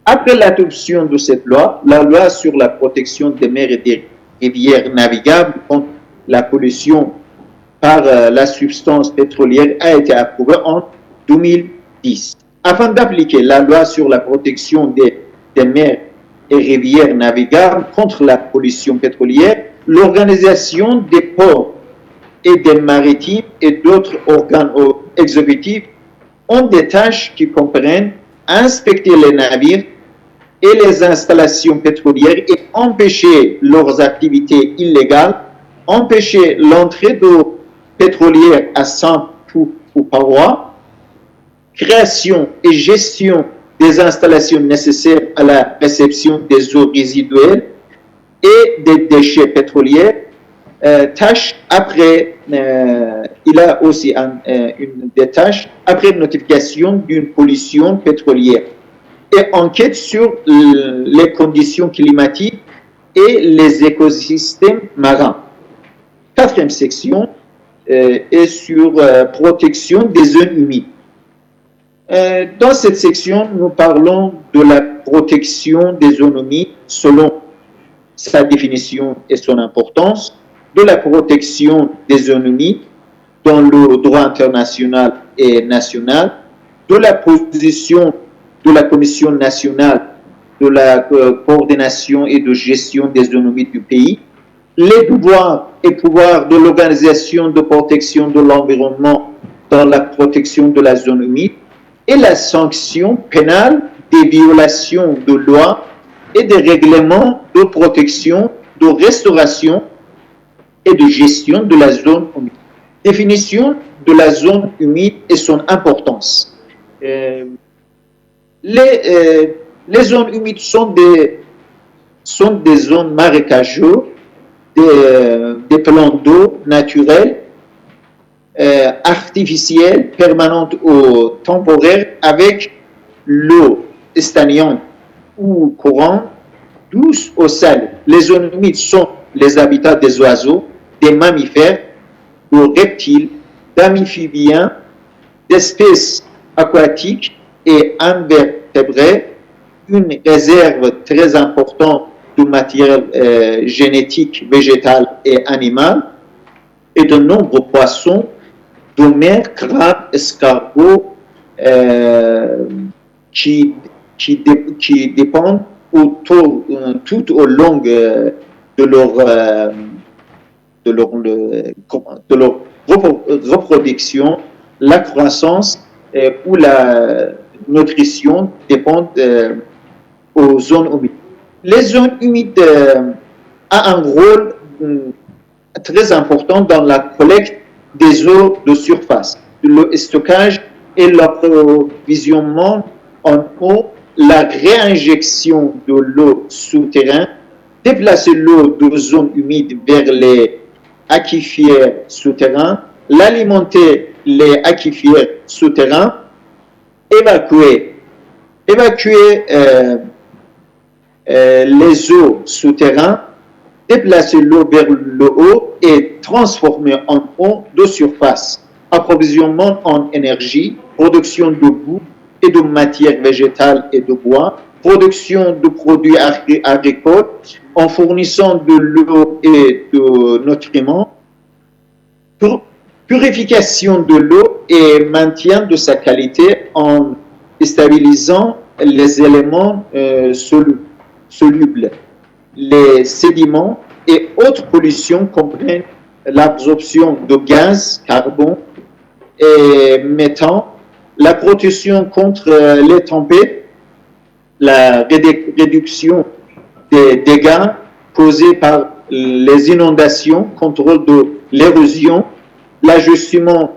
Après l'adoption de cette loi, la loi sur la protection des mers et des rivières navigables contre la pollution par la substance pétrolière a été approuvée en 2010. Afin d'appliquer la loi sur la protection des mers et rivières navigables contre la pollution pétrolière, l'Organisation des ports et des maritimes et d'autres organes exécutifs ont des tâches qui comprennent inspecter les navires et les installations pétrolières et empêcher leurs activités illégales, empêcher l'entrée d'eau pétrolière à sang ou parois, création et gestion des installations nécessaires à la réception des eaux résiduelles et des déchets pétroliers. Tâche après, il a aussi une des tâches après notification d'une pollution pétrolière et enquête sur les conditions climatiques et les écosystèmes marins. Quatrième section est sur protection des zones humides. Dans cette section, nous parlons de la protection des zones humides selon sa définition et son importance. de la protection des zones humides dans le droit international et national, de la position de la Commission nationale de la coordination et de gestion des zones humides du pays, les devoirs et pouvoirs de l'Organisation de protection de l'environnement dans la protection de la zone humide et la sanction pénale des violations de lois et des règlements de protection, de restauration et de gestion de la zone humide. Définition de la zone humide et son importance. Les zones humides sont des zones marécageuses, des plans d'eau naturels, artificiels, permanentes ou temporaires, avec l'eau stagnante ou courante, douce ou salée. Les zones humides sont les habitats des oiseaux, des mammifères, de reptiles, d'amphibiens, d'espèces aquatiques et invertébrés, une réserve très importante de matière génétique, végétale et animale, et de nombreux poissons de mer, crabes, escargots, qui dépendent tout au long de leur reproduction, la croissance ou la nutrition dépendent aux zones humides. Les zones humides ont un rôle très important dans la collecte des eaux de surface, le stockage et l'approvisionnement en eau, la réinjection de l'eau souterraine, déplacer l'eau de zones humides vers les aquifères souterrains, l'alimenter les aquifères souterrains, évacuer les eaux souterraines, déplacer l'eau vers le haut et transformer en eau de surface, approvisionnement en énergie, production de boue et de matières végétales et de bois, production de produits agricoles en fournissant de l'eau et de nutriments, purification de l'eau et maintien de sa qualité en stabilisant les éléments solubles. Les sédiments et autres pollutions comprennent l'absorption de gaz, carbone et méthane, la protection contre les tempêtes, la réduction des dégâts causés par les inondations, contrôle de l'érosion, l'ajustement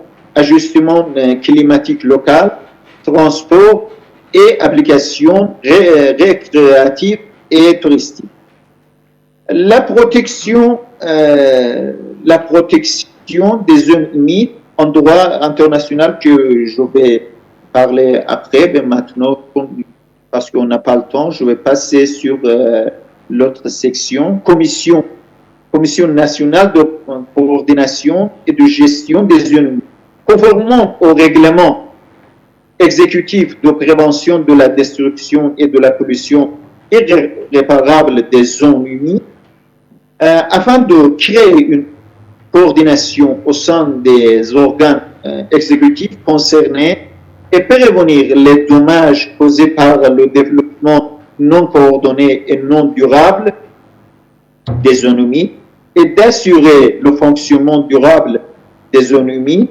climatique local, transport et applications récréatives et touristiques. La protection des zones humides en droit international que je vais parler après, mais maintenant, parce qu'on n'a pas le temps, je vais passer sur l'autre section. Commission nationale de coordination et de gestion des zones humides. Conformément au règlement exécutif de prévention de la destruction et de la pollution irréparable des zones humides, afin de créer une coordination au sein des organes exécutifs concernés et prévenir les dommages causés par le développement non coordonné et non durable des zones humides et d'assurer le fonctionnement durable des zones humides,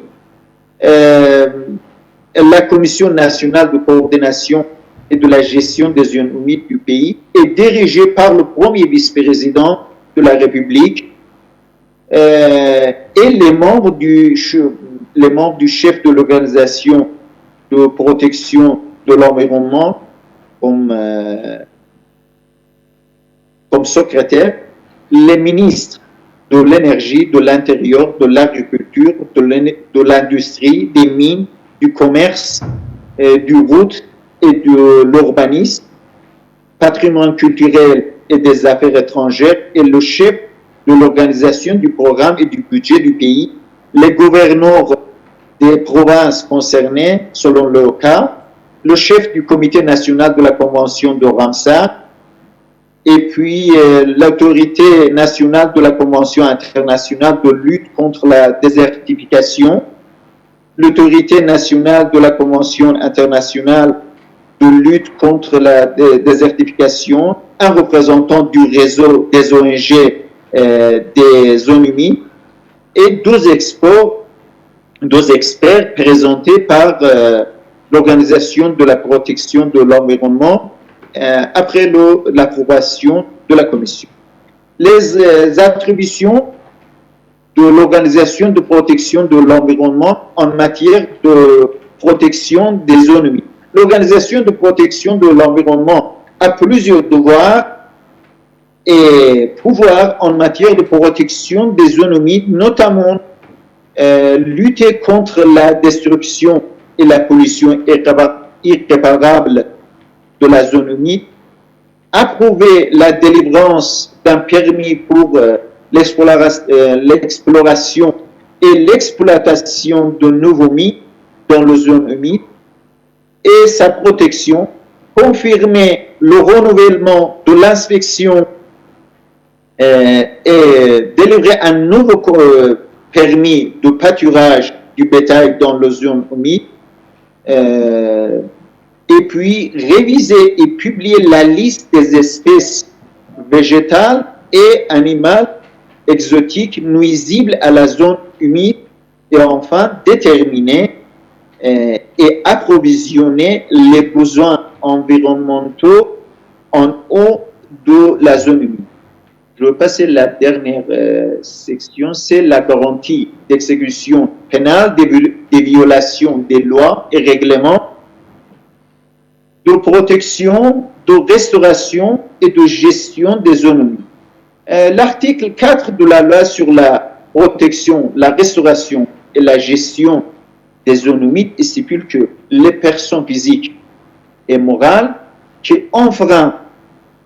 la Commission nationale de coordination et de la gestion des zones humides du pays est dirigée par le premier vice-président de la République et les membres du chef de l'organisation de protection de l'environnement comme secrétaire, les ministres de l'énergie, de l'intérieur, de l'agriculture, de l'industrie, des mines, du commerce, du route et de l'urbanisme, patrimoine culturel et des affaires étrangères et le chef de l'organisation du programme et du budget du pays, les gouverneurs des provinces concernées selon leur cas, le chef du comité national de la convention de Ramsar, et puis l'autorité nationale de la Convention internationale de lutte contre la désertification, l'autorité nationale de la Convention internationale de lutte contre la désertification, un représentant du réseau des ONG des zones humides et 12 experts présentés par l'Organisation de la protection de l'environnement après l'approbation de la Commission. Les attributions de l'Organisation de protection de l'environnement en matière de protection des zones humides. L'Organisation de protection de l'environnement a plusieurs devoirs et pouvoirs en matière de protection des zones humides, notamment lutter contre la destruction et la pollution irréparable de la zone humide, approuver la délivrance d'un permis pour l'exploration et l'exploitation de nouveaux mythes dans la zone humide et sa protection, confirmer le renouvellement de l'inspection et délivrer un nouveau permis de pâturage du bétail dans la zone humide, et puis réviser et publier la liste des espèces végétales et animales exotiques nuisibles à la zone humide et enfin déterminer et approvisionner les besoins environnementaux en eau de la zone humide. Je vais passer la dernière section, c'est la garantie d'exécution pénale des violations des lois et règlements de protection, de restauration et de gestion des zones humides. L'article 4 de la loi sur la protection, la restauration et la gestion des zones humides stipule que les personnes physiques et morales qui enfreignent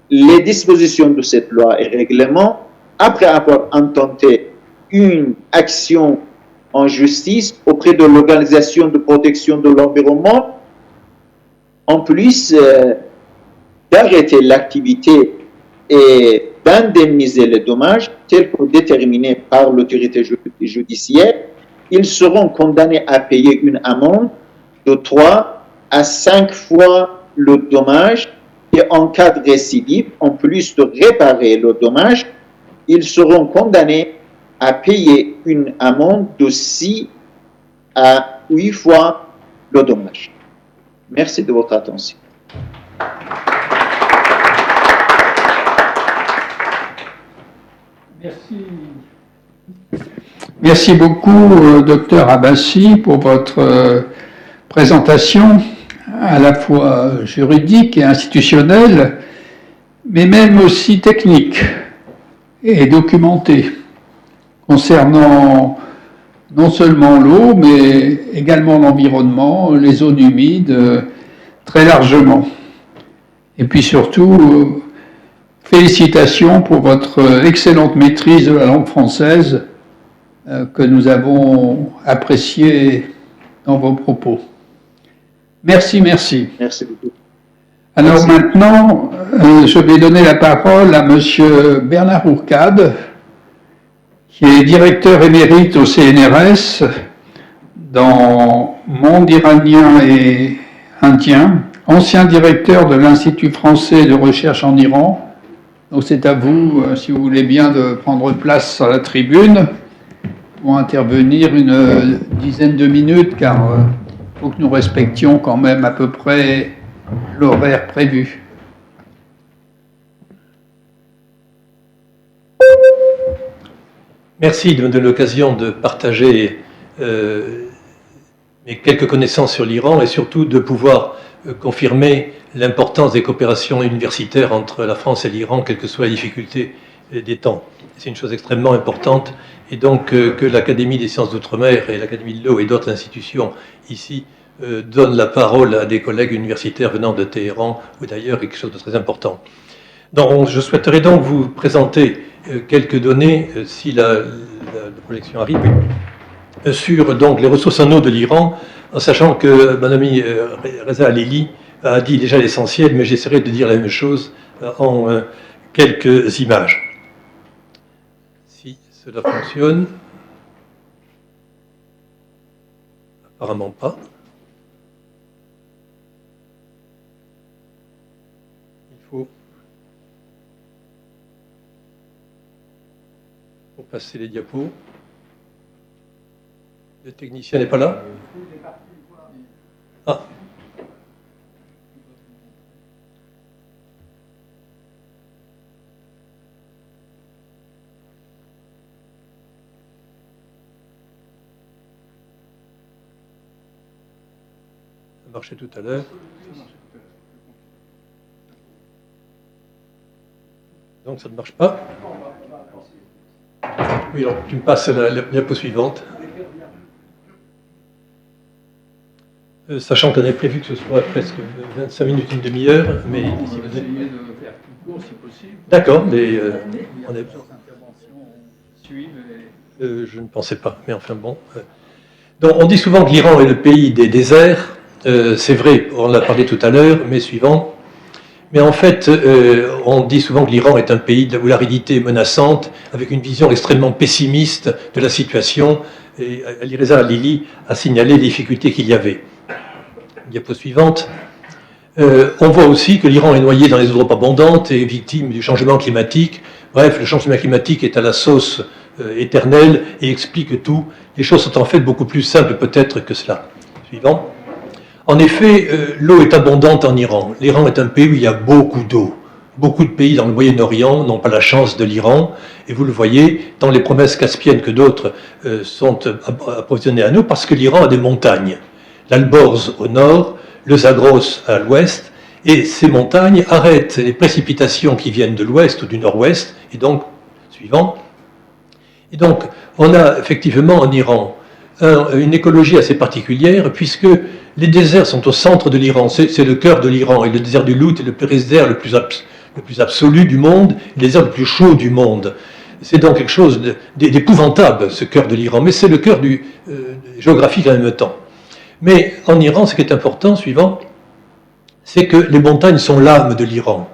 les dispositions de cette loi et règlement, après avoir intenté une action en justice auprès de l'Organisation de protection de l'environnement, en plus d'arrêter l'activité et d'indemniser les dommages tels que déterminés par l'autorité judiciaire, ils seront condamnés à payer une amende de 3 à 5 fois le dommage et en cas de récidive, en plus de réparer le dommage, ils seront condamnés à payer une amende de 6 à 8 fois le dommage. Merci de votre attention. Merci beaucoup, docteur Abbassi, pour votre présentation à la fois juridique et institutionnelle, mais même aussi technique et documentée, concernant non seulement l'eau, mais également l'environnement, les zones humides, très largement. Et puis surtout, félicitations pour votre excellente maîtrise de la langue française que nous avons appréciée dans vos propos. Merci, merci. Merci beaucoup. Alors merci. Maintenant, je vais donner la parole à Monsieur Bernard Ourcade, qui est directeur émérite au CNRS dans Monde iranien et indien, ancien directeur de l'Institut français de recherche en Iran. Donc c'est à vous, si vous voulez bien, de prendre place à la tribune pour intervenir une dizaine de minutes, car il faut que nous respections quand même à peu près l'horaire prévu. Merci de me donner l'occasion de partager mes quelques connaissances sur l'Iran et surtout de pouvoir confirmer l'importance des coopérations universitaires entre la France et l'Iran, quelles que soient les difficultés des temps. C'est une chose extrêmement importante et donc que l'Académie des sciences d'outre-mer et l'Académie de l'eau et d'autres institutions ici donnent la parole à des collègues universitaires venant de Téhéran ou d'ailleurs est quelque chose de très important. Donc, je souhaiterais donc vous présenter quelques données, si la projection arrive, sur donc, les ressources en eau de l'Iran, en sachant que mon ami Reza Alili a dit déjà l'essentiel, mais j'essaierai de dire la même chose en quelques images. Si cela fonctionne. Apparemment pas. Il faut passer les diapos. Le technicien n'est pas là? Ah. Ça marchait tout à l'heure. Donc ça ne marche pas. Oui, alors tu me passes la diapo suivante. Sachant qu'on avait prévu que ce soit presque 25 minutes, une demi-heure, mais si vous avez... D'accord, mais on est... je ne pensais pas, mais enfin bon. Donc on dit souvent que l'Iran est le pays des déserts. C'est vrai, on l'a parlé tout à l'heure, mais suivant. Mais en fait, on dit souvent que l'Iran est un pays où l'aridité est menaçante, avec une vision extrêmement pessimiste de la situation. Et Alireza Halili a signalé les difficultés qu'il y avait. Diapo suivante. On voit aussi que l'Iran est noyé dans les eaux trop abondantes et victime du changement climatique. Bref, le changement climatique est à la sauce éternelle et explique tout. Les choses sont en fait beaucoup plus simples peut-être que cela. Suivant. En effet, l'eau est abondante en Iran. L'Iran est un pays où il y a beaucoup d'eau. Beaucoup de pays dans le Moyen-Orient n'ont pas la chance de l'Iran, et vous le voyez dans les promesses caspiennes que d'autres sont approvisionnés à nous, parce que l'Iran a des montagnes. L'Alborz au nord, le Zagros à l'ouest, et ces montagnes arrêtent les précipitations qui viennent de l'ouest ou du nord-ouest, et donc, suivant. Et donc, on a effectivement en Iran une écologie assez particulière, puisque les déserts sont au centre de l'Iran, c'est le cœur de l'Iran, et le désert du Lout est le désert le plus absolu du monde, le désert le plus chaud du monde. C'est donc quelque chose d'épouvantable, ce cœur de l'Iran, mais c'est le cœur géographique en même temps. Mais en Iran, ce qui est important, suivant, c'est que les montagnes sont l'âme de l'Iran.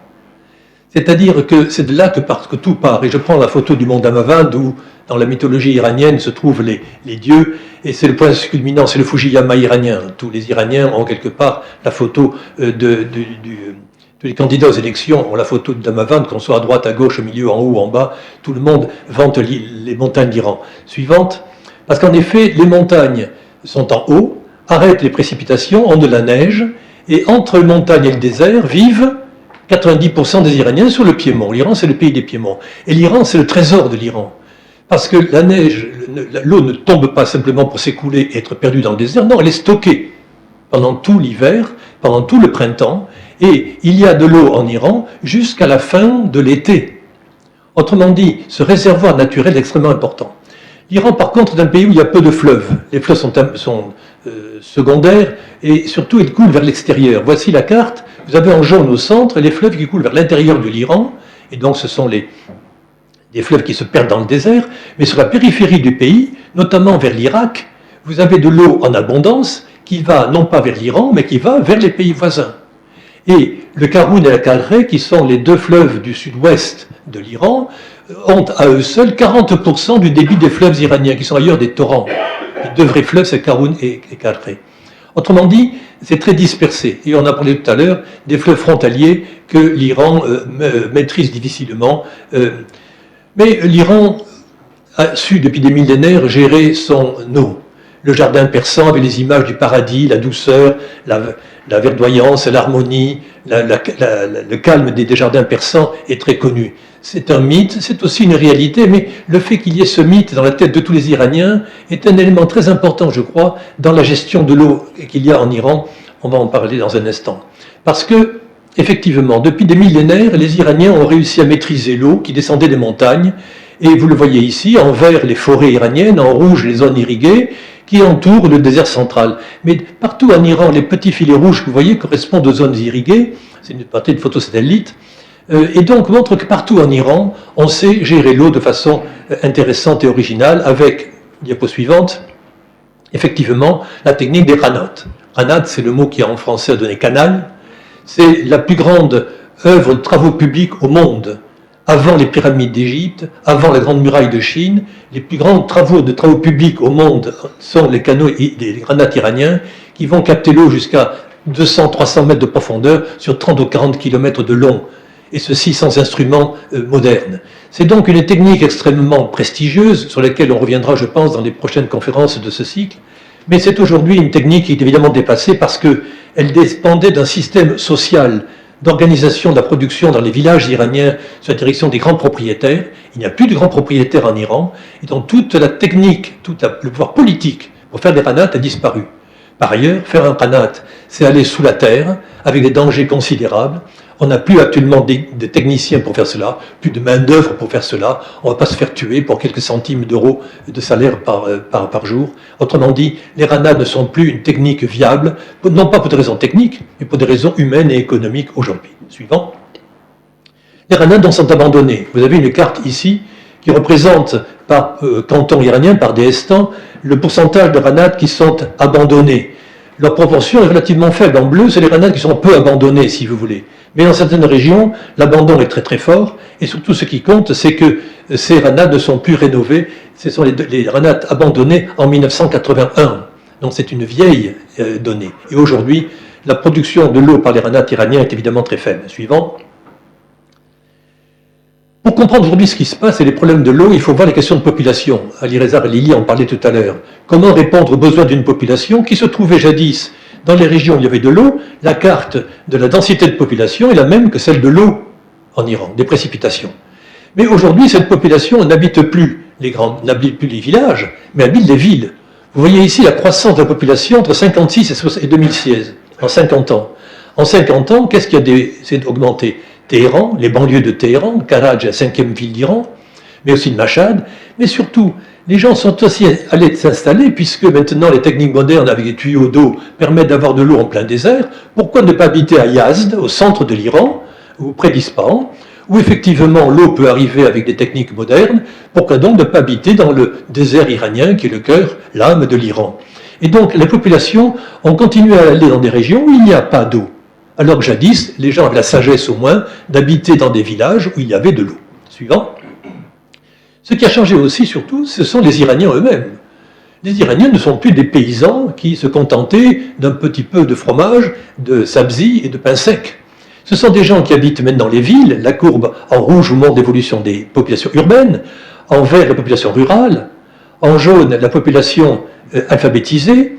C'est-à-dire que c'est de là que tout part. Et je prends la photo du mont Damavand, où dans la mythologie iranienne se trouvent les dieux, et c'est le point culminant, c'est le Fujiyama iranien. Tous les Iraniens ont quelque part la photo tous les candidats aux élections ont la photo de Damavand, qu'on soit à droite, à gauche, au milieu, en haut, en bas, tout le monde vante les montagnes d'Iran. Suivante, parce qu'en effet, les montagnes sont en haut, arrêtent les précipitations, ont de la neige, et entre les montagnes et le désert vivent 90% des Iraniens sur le Piémont. L'Iran, c'est le pays des Piémonts. Et l'Iran, c'est le trésor de l'Iran. Parce que la neige, l'eau ne tombe pas simplement pour s'écouler et être perdue dans le désert, non, elle est stockée pendant tout l'hiver, pendant tout le printemps, et il y a de l'eau en Iran jusqu'à la fin de l'été. Autrement dit, ce réservoir naturel est extrêmement important. L'Iran, par contre, est un pays où il y a peu de fleuves. Les fleuves sont secondaires, et surtout, ils coulent vers l'extérieur. Voici la carte. Vous avez en jaune au centre les fleuves qui coulent vers l'intérieur de l'Iran, et donc ce sont des fleuves qui se perdent dans le désert, mais sur la périphérie du pays, notamment vers l'Irak, vous avez de l'eau en abondance qui va non pas vers l'Iran, mais qui va vers les pays voisins. Et le Karoun et la Kadré, qui sont les deux fleuves du sud-ouest de l'Iran, ont à eux seuls 40% du débit des fleuves iraniens, qui sont ailleurs des torrents. Les deux vrais fleuves, c'est Karoun et Kadré. Autrement dit, c'est très dispersé. Et on a parlé tout à l'heure des fleuves frontaliers que l'Iran maîtrise difficilement. Mais l'Iran a su, depuis des millénaires, gérer son eau. Le jardin persan avec les images du paradis, la douceur, la verdoyance, l'harmonie, le calme des jardins persans est très connu. C'est un mythe, c'est aussi une réalité, mais le fait qu'il y ait ce mythe dans la tête de tous les Iraniens est un élément très important, je crois, dans la gestion de l'eau qu'il y a en Iran. On va en parler dans un instant. Parce que, effectivement, depuis des millénaires, les Iraniens ont réussi à maîtriser l'eau qui descendait des montagnes, et vous le voyez ici, en vert les forêts iraniennes, en rouge les zones irriguées, qui entourent le désert central. Mais partout en Iran, les petits filets rouges que vous voyez correspondent aux zones irriguées, c'est une partie de photosatellite, et donc montre que partout en Iran, on sait gérer l'eau de façon intéressante et originale, avec, diapo suivante, effectivement, la technique des ranats. Ranat, c'est le mot qui en français a donné canal, c'est la plus grande œuvre de travaux publics au monde. avant les pyramides d'Égypte, avant la Grande Muraille de Chine, les plus grands travaux publics au monde sont les canaux des granates iraniens qui vont capter l'eau jusqu'à 200-300 mètres de profondeur sur 30 ou 40 km de long, et ceci sans instruments modernes. C'est donc une technique extrêmement prestigieuse sur laquelle on reviendra, je pense, dans les prochaines conférences de ce cycle, mais c'est aujourd'hui une technique qui est évidemment dépassée parce qu'elle dépendait d'un système social d'organisation de la production dans les villages iraniens sous la direction des grands propriétaires. Il n'y a plus de grands propriétaires en Iran, et donc toute la technique, le pouvoir politique pour faire des ranates a disparu. Par ailleurs, faire un ranat, c'est aller sous la terre, avec des dangers considérables. On n'a plus actuellement des techniciens pour faire cela, plus de main-d'œuvre pour faire cela. On ne va pas se faire tuer pour quelques centimes d'euros de salaire par jour. Autrement dit, les ranats ne sont plus une technique viable, non pas pour des raisons techniques, mais pour des raisons humaines et économiques aujourd'hui. Suivant. Les ranats sont abandonnés. Vous avez une carte ici qui représente par canton iranien, par dehestan, le pourcentage de ranats qui sont abandonnés. Leur proportion est relativement faible. En bleu, c'est les ranats qui sont peu abandonnés, si vous voulez. Mais dans certaines régions, l'abandon est très très fort, et surtout ce qui compte, c'est que ces ranats ne sont plus rénovés. Ce sont les ranats abandonnés en 1981. Donc c'est une vieille donnée. Et aujourd'hui, la production de l'eau par les ranats iraniens est évidemment très faible. Suivant. Pour comprendre aujourd'hui ce qui se passe et les problèmes de l'eau, il faut voir les questions de population. Ali Reza Khalili en parlait tout à l'heure. Comment répondre aux besoins d'une population qui se trouvait jadis dans les régions où il y avait de l'eau? La carte de la densité de population est la même que celle de l'eau en Iran, des précipitations. Mais aujourd'hui, cette population n'habite plus n'habite plus les villages, mais habite les villes. Vous voyez ici la croissance de la population entre 56 et 2016, en 50 ans. En 50 ans, qu'est-ce qui a augmenté? Téhéran, les banlieues de Téhéran, Karaj, la 5e ville d'Iran, mais aussi de Mashhad, mais surtout, les gens sont aussi allés s'installer, puisque maintenant les techniques modernes avec des tuyaux d'eau permettent d'avoir de l'eau en plein désert. Pourquoi ne pas habiter à Yazd, au centre de l'Iran, ou près d'Ispahan, où effectivement l'eau peut arriver avec des techniques modernes? Pourquoi donc ne pas habiter dans le désert iranien, qui est le cœur, l'âme de l'Iran? Et donc les populations ont continué à aller dans des régions où il n'y a pas d'eau. Alors que jadis, les gens avaient la sagesse au moins d'habiter dans des villages où il y avait de l'eau. Suivant. Ce qui a changé aussi, surtout, ce sont les Iraniens eux-mêmes. Les Iraniens ne sont plus des paysans qui se contentaient d'un petit peu de fromage, de sabzi et de pain sec. Ce sont des gens qui habitent maintenant les villes. La courbe en rouge vous montre l'évolution des populations urbaines, en vert la population rurale, en jaune la population alphabétisée,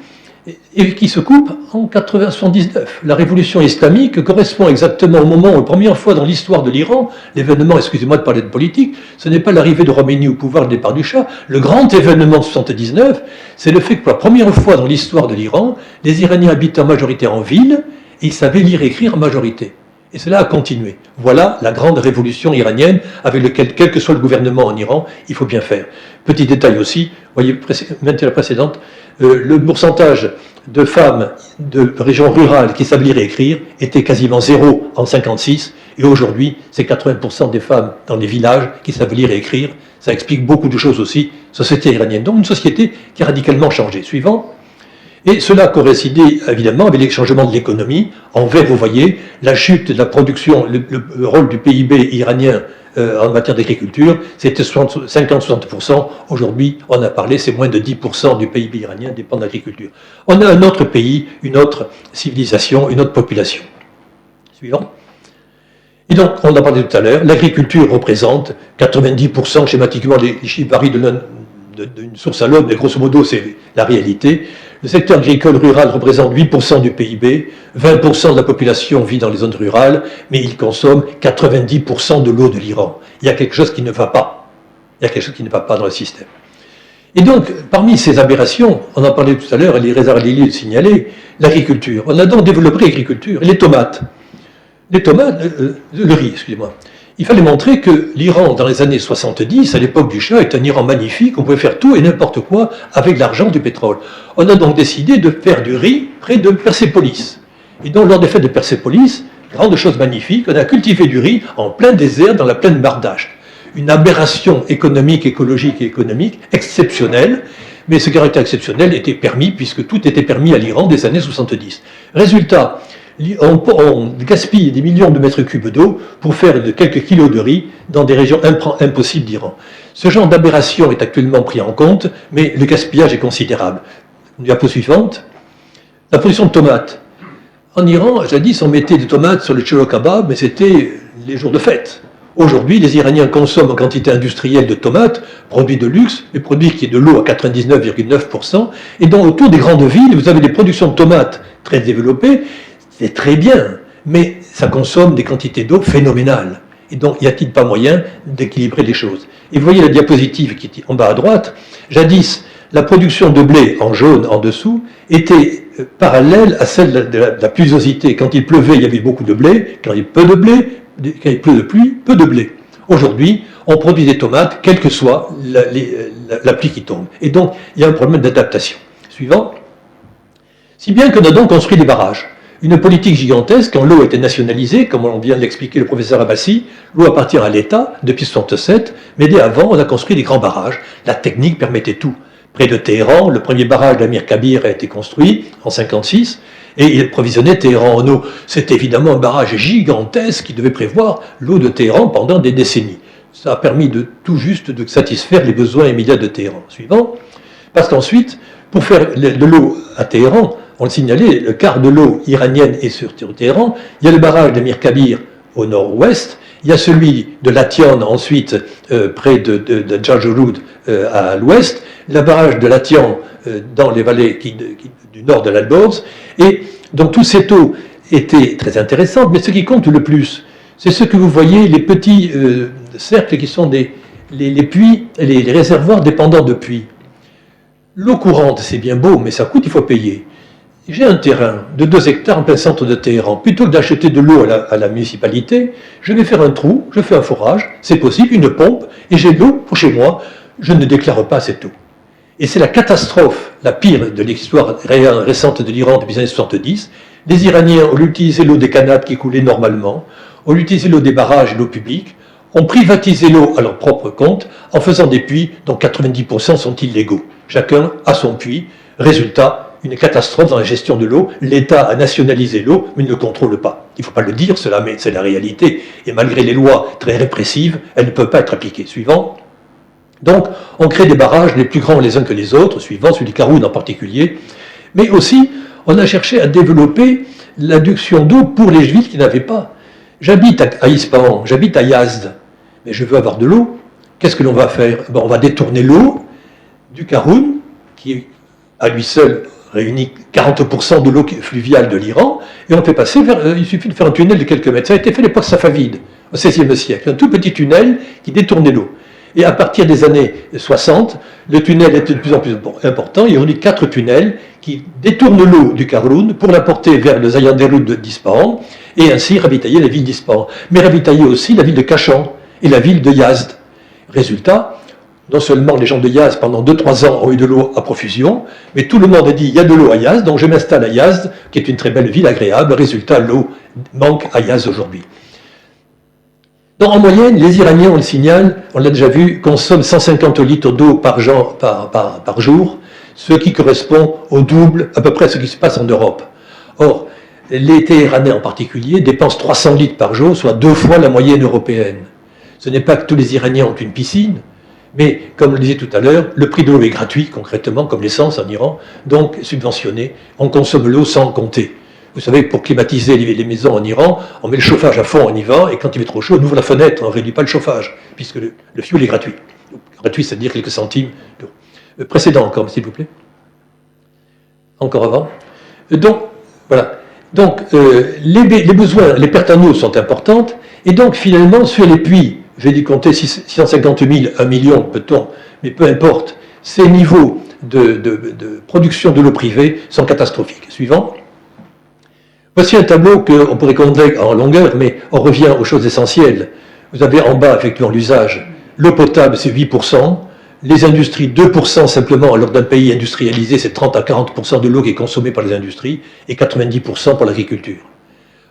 et qui se coupe en 1979. La révolution islamique correspond exactement au moment où, la première fois dans l'histoire de l'Iran, l'événement, excusez-moi de parler de politique, ce n'est pas l'arrivée de Khomeini au pouvoir, le départ du Shah. Le grand événement de 1979, c'est le fait que pour la première fois dans l'histoire de l'Iran, les Iraniens habitent en majorité en ville, et ils savaient lire et écrire en majorité. Et cela a continué. Voilà la grande révolution iranienne, avec laquelle, quel que soit le gouvernement en Iran, il faut bien faire. Petit détail aussi, voyez, maintenant la précédente, le pourcentage de femmes de régions rurales qui savent lire et écrire était quasiment zéro en 1956, et aujourd'hui, c'est 80% des femmes dans les villages qui savent lire et écrire. Ça explique beaucoup de choses aussi, société iranienne. Donc une société qui a radicalement changé. Suivant. Et cela a coïncidé évidemment avec les changements de l'économie. En vert, vous voyez la chute de la production, le rôle du PIB iranien en matière d'agriculture, c'était 50-60%. Aujourd'hui, on a parlé, c'est moins de 10% du PIB iranien dépend de l'agriculture. On a un autre pays, une autre civilisation, une autre population. Suivant. Et donc, on en a parlé tout à l'heure, l'agriculture représente 90%, schématiquement, les chiffres varient d'une source à l'autre, mais grosso modo, c'est la réalité. Le secteur agricole rural représente 8% du PIB, 20% de la population vit dans les zones rurales, mais il consomme 90% de l'eau de l'Iran. Il y a quelque chose qui ne va pas. Il y a quelque chose qui ne va pas dans le système. Et donc, parmi ces aberrations, on en parlait tout à l'heure, Ali Reza Khalili le signalait, l'agriculture. On a donc développé l'agriculture, les tomates. Le riz, excusez-moi. Il fallait montrer que l'Iran, dans les années 70, à l'époque du Shah, est un Iran magnifique, on pouvait faire tout et n'importe quoi avec l'argent du pétrole. On a donc décidé de faire du riz près de Persépolis. Et donc, lors des fêtes de Persépolis, grande chose magnifique, on a cultivé du riz en plein désert, dans la plaine Bardasht. Une aberration économique, écologique et économique exceptionnelle, mais ce caractère exceptionnel était permis, puisque tout était permis à l'Iran des années 70. Résultat, On gaspille des millions de mètres cubes d'eau pour faire quelques kilos de riz dans des régions impossibles d'Iran. Ce genre d'aberration est actuellement pris en compte, mais le gaspillage est considérable. Diapo suivante. La production de tomates. En Iran, jadis, on mettait des tomates sur le cholo kebab, mais c'était les jours de fête. Aujourd'hui, les Iraniens consomment en quantité industrielle de tomates, produits de luxe, mais produits qui est de l'eau à 99,9%. Et donc, autour des grandes villes, vous avez des productions de tomates très développées. C'est très bien, mais ça consomme des quantités d'eau phénoménales. Et donc, y a-t-il pas moyen d'équilibrer les choses? Et vous voyez la diapositive qui est en bas à droite. Jadis, la production de blé en jaune en dessous était parallèle à celle de la pluviosité. Quand il pleuvait, il y avait beaucoup de blé. Quand il y a peu de blé, quand il pleut de pluie, peu de blé. Aujourd'hui, on produit des tomates, quelle que soit la pluie qui tombe. Et donc, il y a un problème d'adaptation. Suivant. Si bien qu'on a donc construit des barrages. Une politique gigantesque, quand l'eau était nationalisée, comme on vient de l'expliquer le professeur Abbassi, l'eau appartient à l'État depuis 1967, mais dès avant, on a construit des grands barrages. La technique permettait tout. Près de Téhéran, le premier barrage d'Amir Kabir a été construit en 1956, et il provisionnait Téhéran en eau. C'est évidemment un barrage gigantesque qui devait prévoir l'eau de Téhéran pendant des décennies. Ça a permis de tout juste de satisfaire les besoins immédiats de Téhéran. Suivant. Parce qu'ensuite, pour faire de l'eau à Téhéran, on le signalait, le quart de l'eau iranienne est sur Téhéran. Il y a le barrage d'Amir Kabir au nord-ouest. Il y a celui de Latian ensuite près de Jarjurud à l'ouest. Le barrage de Latian dans les vallées du nord de l'Alborz. Et donc toute cette eau était très intéressante, mais ce qui compte le plus, c'est ce que vous voyez, les petits cercles qui sont les puits, les réservoirs dépendants de puits. L'eau courante, c'est bien beau, mais ça coûte, il faut payer. J'ai un terrain de 2 hectares en plein centre de Téhéran. Plutôt que d'acheter de l'eau à la municipalité, je vais faire un trou, je fais un forage, c'est possible, une pompe, et j'ai de l'eau pour chez moi. Je ne déclare pas cette eau. Et c'est la catastrophe, la pire de l'histoire récente de l'Iran depuis les années 70. Les Iraniens ont utilisé l'eau des canaux qui coulaient normalement, ont utilisé l'eau des barrages et l'eau publique, ont privatisé l'eau à leur propre compte en faisant des puits dont 90% sont illégaux. Chacun a son puits. Résultat, une catastrophe dans la gestion de l'eau. L'État a nationalisé l'eau, mais ne le contrôle pas. Il ne faut pas le dire cela, mais c'est la réalité. Et malgré les lois très répressives, elles ne peuvent pas être appliquées. Suivant. Donc, on crée des barrages les plus grands les uns que les autres, suivant celui du Karoun en particulier. Mais aussi, on a cherché à développer l'adduction d'eau pour les villes qui n'avaient pas. J'habite à Ispahan, j'habite à Yazd, mais je veux avoir de l'eau. Qu'est-ce que l'on va faire? On va détourner l'eau du Karoun, qui à lui seul réunit 40% de l'eau fluviale de l'Iran, et on fait passer il suffit de faire un tunnel de quelques mètres. Ça a été fait à l'époque safavide, au XVIe siècle, un tout petit tunnel qui détournait l'eau. Et à partir des années 60, le tunnel est de plus en plus important. Il y a aujourd'hui 4 tunnels qui détournent l'eau du Karoun pour la porter vers le Zayanderud d'Ispahan, et ainsi ravitailler la ville d'Ispahan. Mais ravitailler aussi la ville de Kashan et la ville de Yazd. Résultat, non seulement les gens de Yazd, pendant 2-3 ans, ont eu de l'eau à profusion, mais tout le monde a dit, il y a de l'eau à Yazd, donc je m'installe à Yazd, qui est une très belle ville agréable. Résultat, l'eau manque à Yazd aujourd'hui. Donc, en moyenne, les Iraniens, on le signale, on l'a déjà vu, consomment 150 litres d'eau par jour, ce qui correspond au double, à peu près à ce qui se passe en Europe. Or, les Téhéranais en particulier dépensent 300 litres par jour, soit 2 fois la moyenne européenne. Ce n'est pas que tous les Iraniens ont une piscine, mais, comme je le disais tout à l'heure, le prix de l'eau est gratuit, concrètement, comme l'essence en Iran, donc subventionné. On consomme l'eau sans compter. Vous savez, pour climatiser les maisons en Iran, on met le chauffage à fond, on y va, et quand il fait trop chaud, on ouvre la fenêtre, on ne réduit pas le chauffage, puisque le fioul est gratuit. Gratuit, c'est-à-dire quelques centimes d'eau. Précédent encore, s'il vous plaît. Encore avant. Donc, voilà. Donc, les besoins, les pertes en eau sont importantes, et donc, finalement, sur les puits, j'ai dû compter 650 000, 1 million, peut-on, mais peu importe, ces niveaux de production de l'eau privée sont catastrophiques. Suivant. Voici un tableau qu'on pourrait conduire en longueur, mais on revient aux choses essentielles. Vous avez en bas, effectivement, l'usage. L'eau potable, c'est 8%. Les industries, 2% simplement, alors d'un pays industrialisé, c'est 30 à 40% de l'eau qui est consommée par les industries, et 90% pour l'agriculture.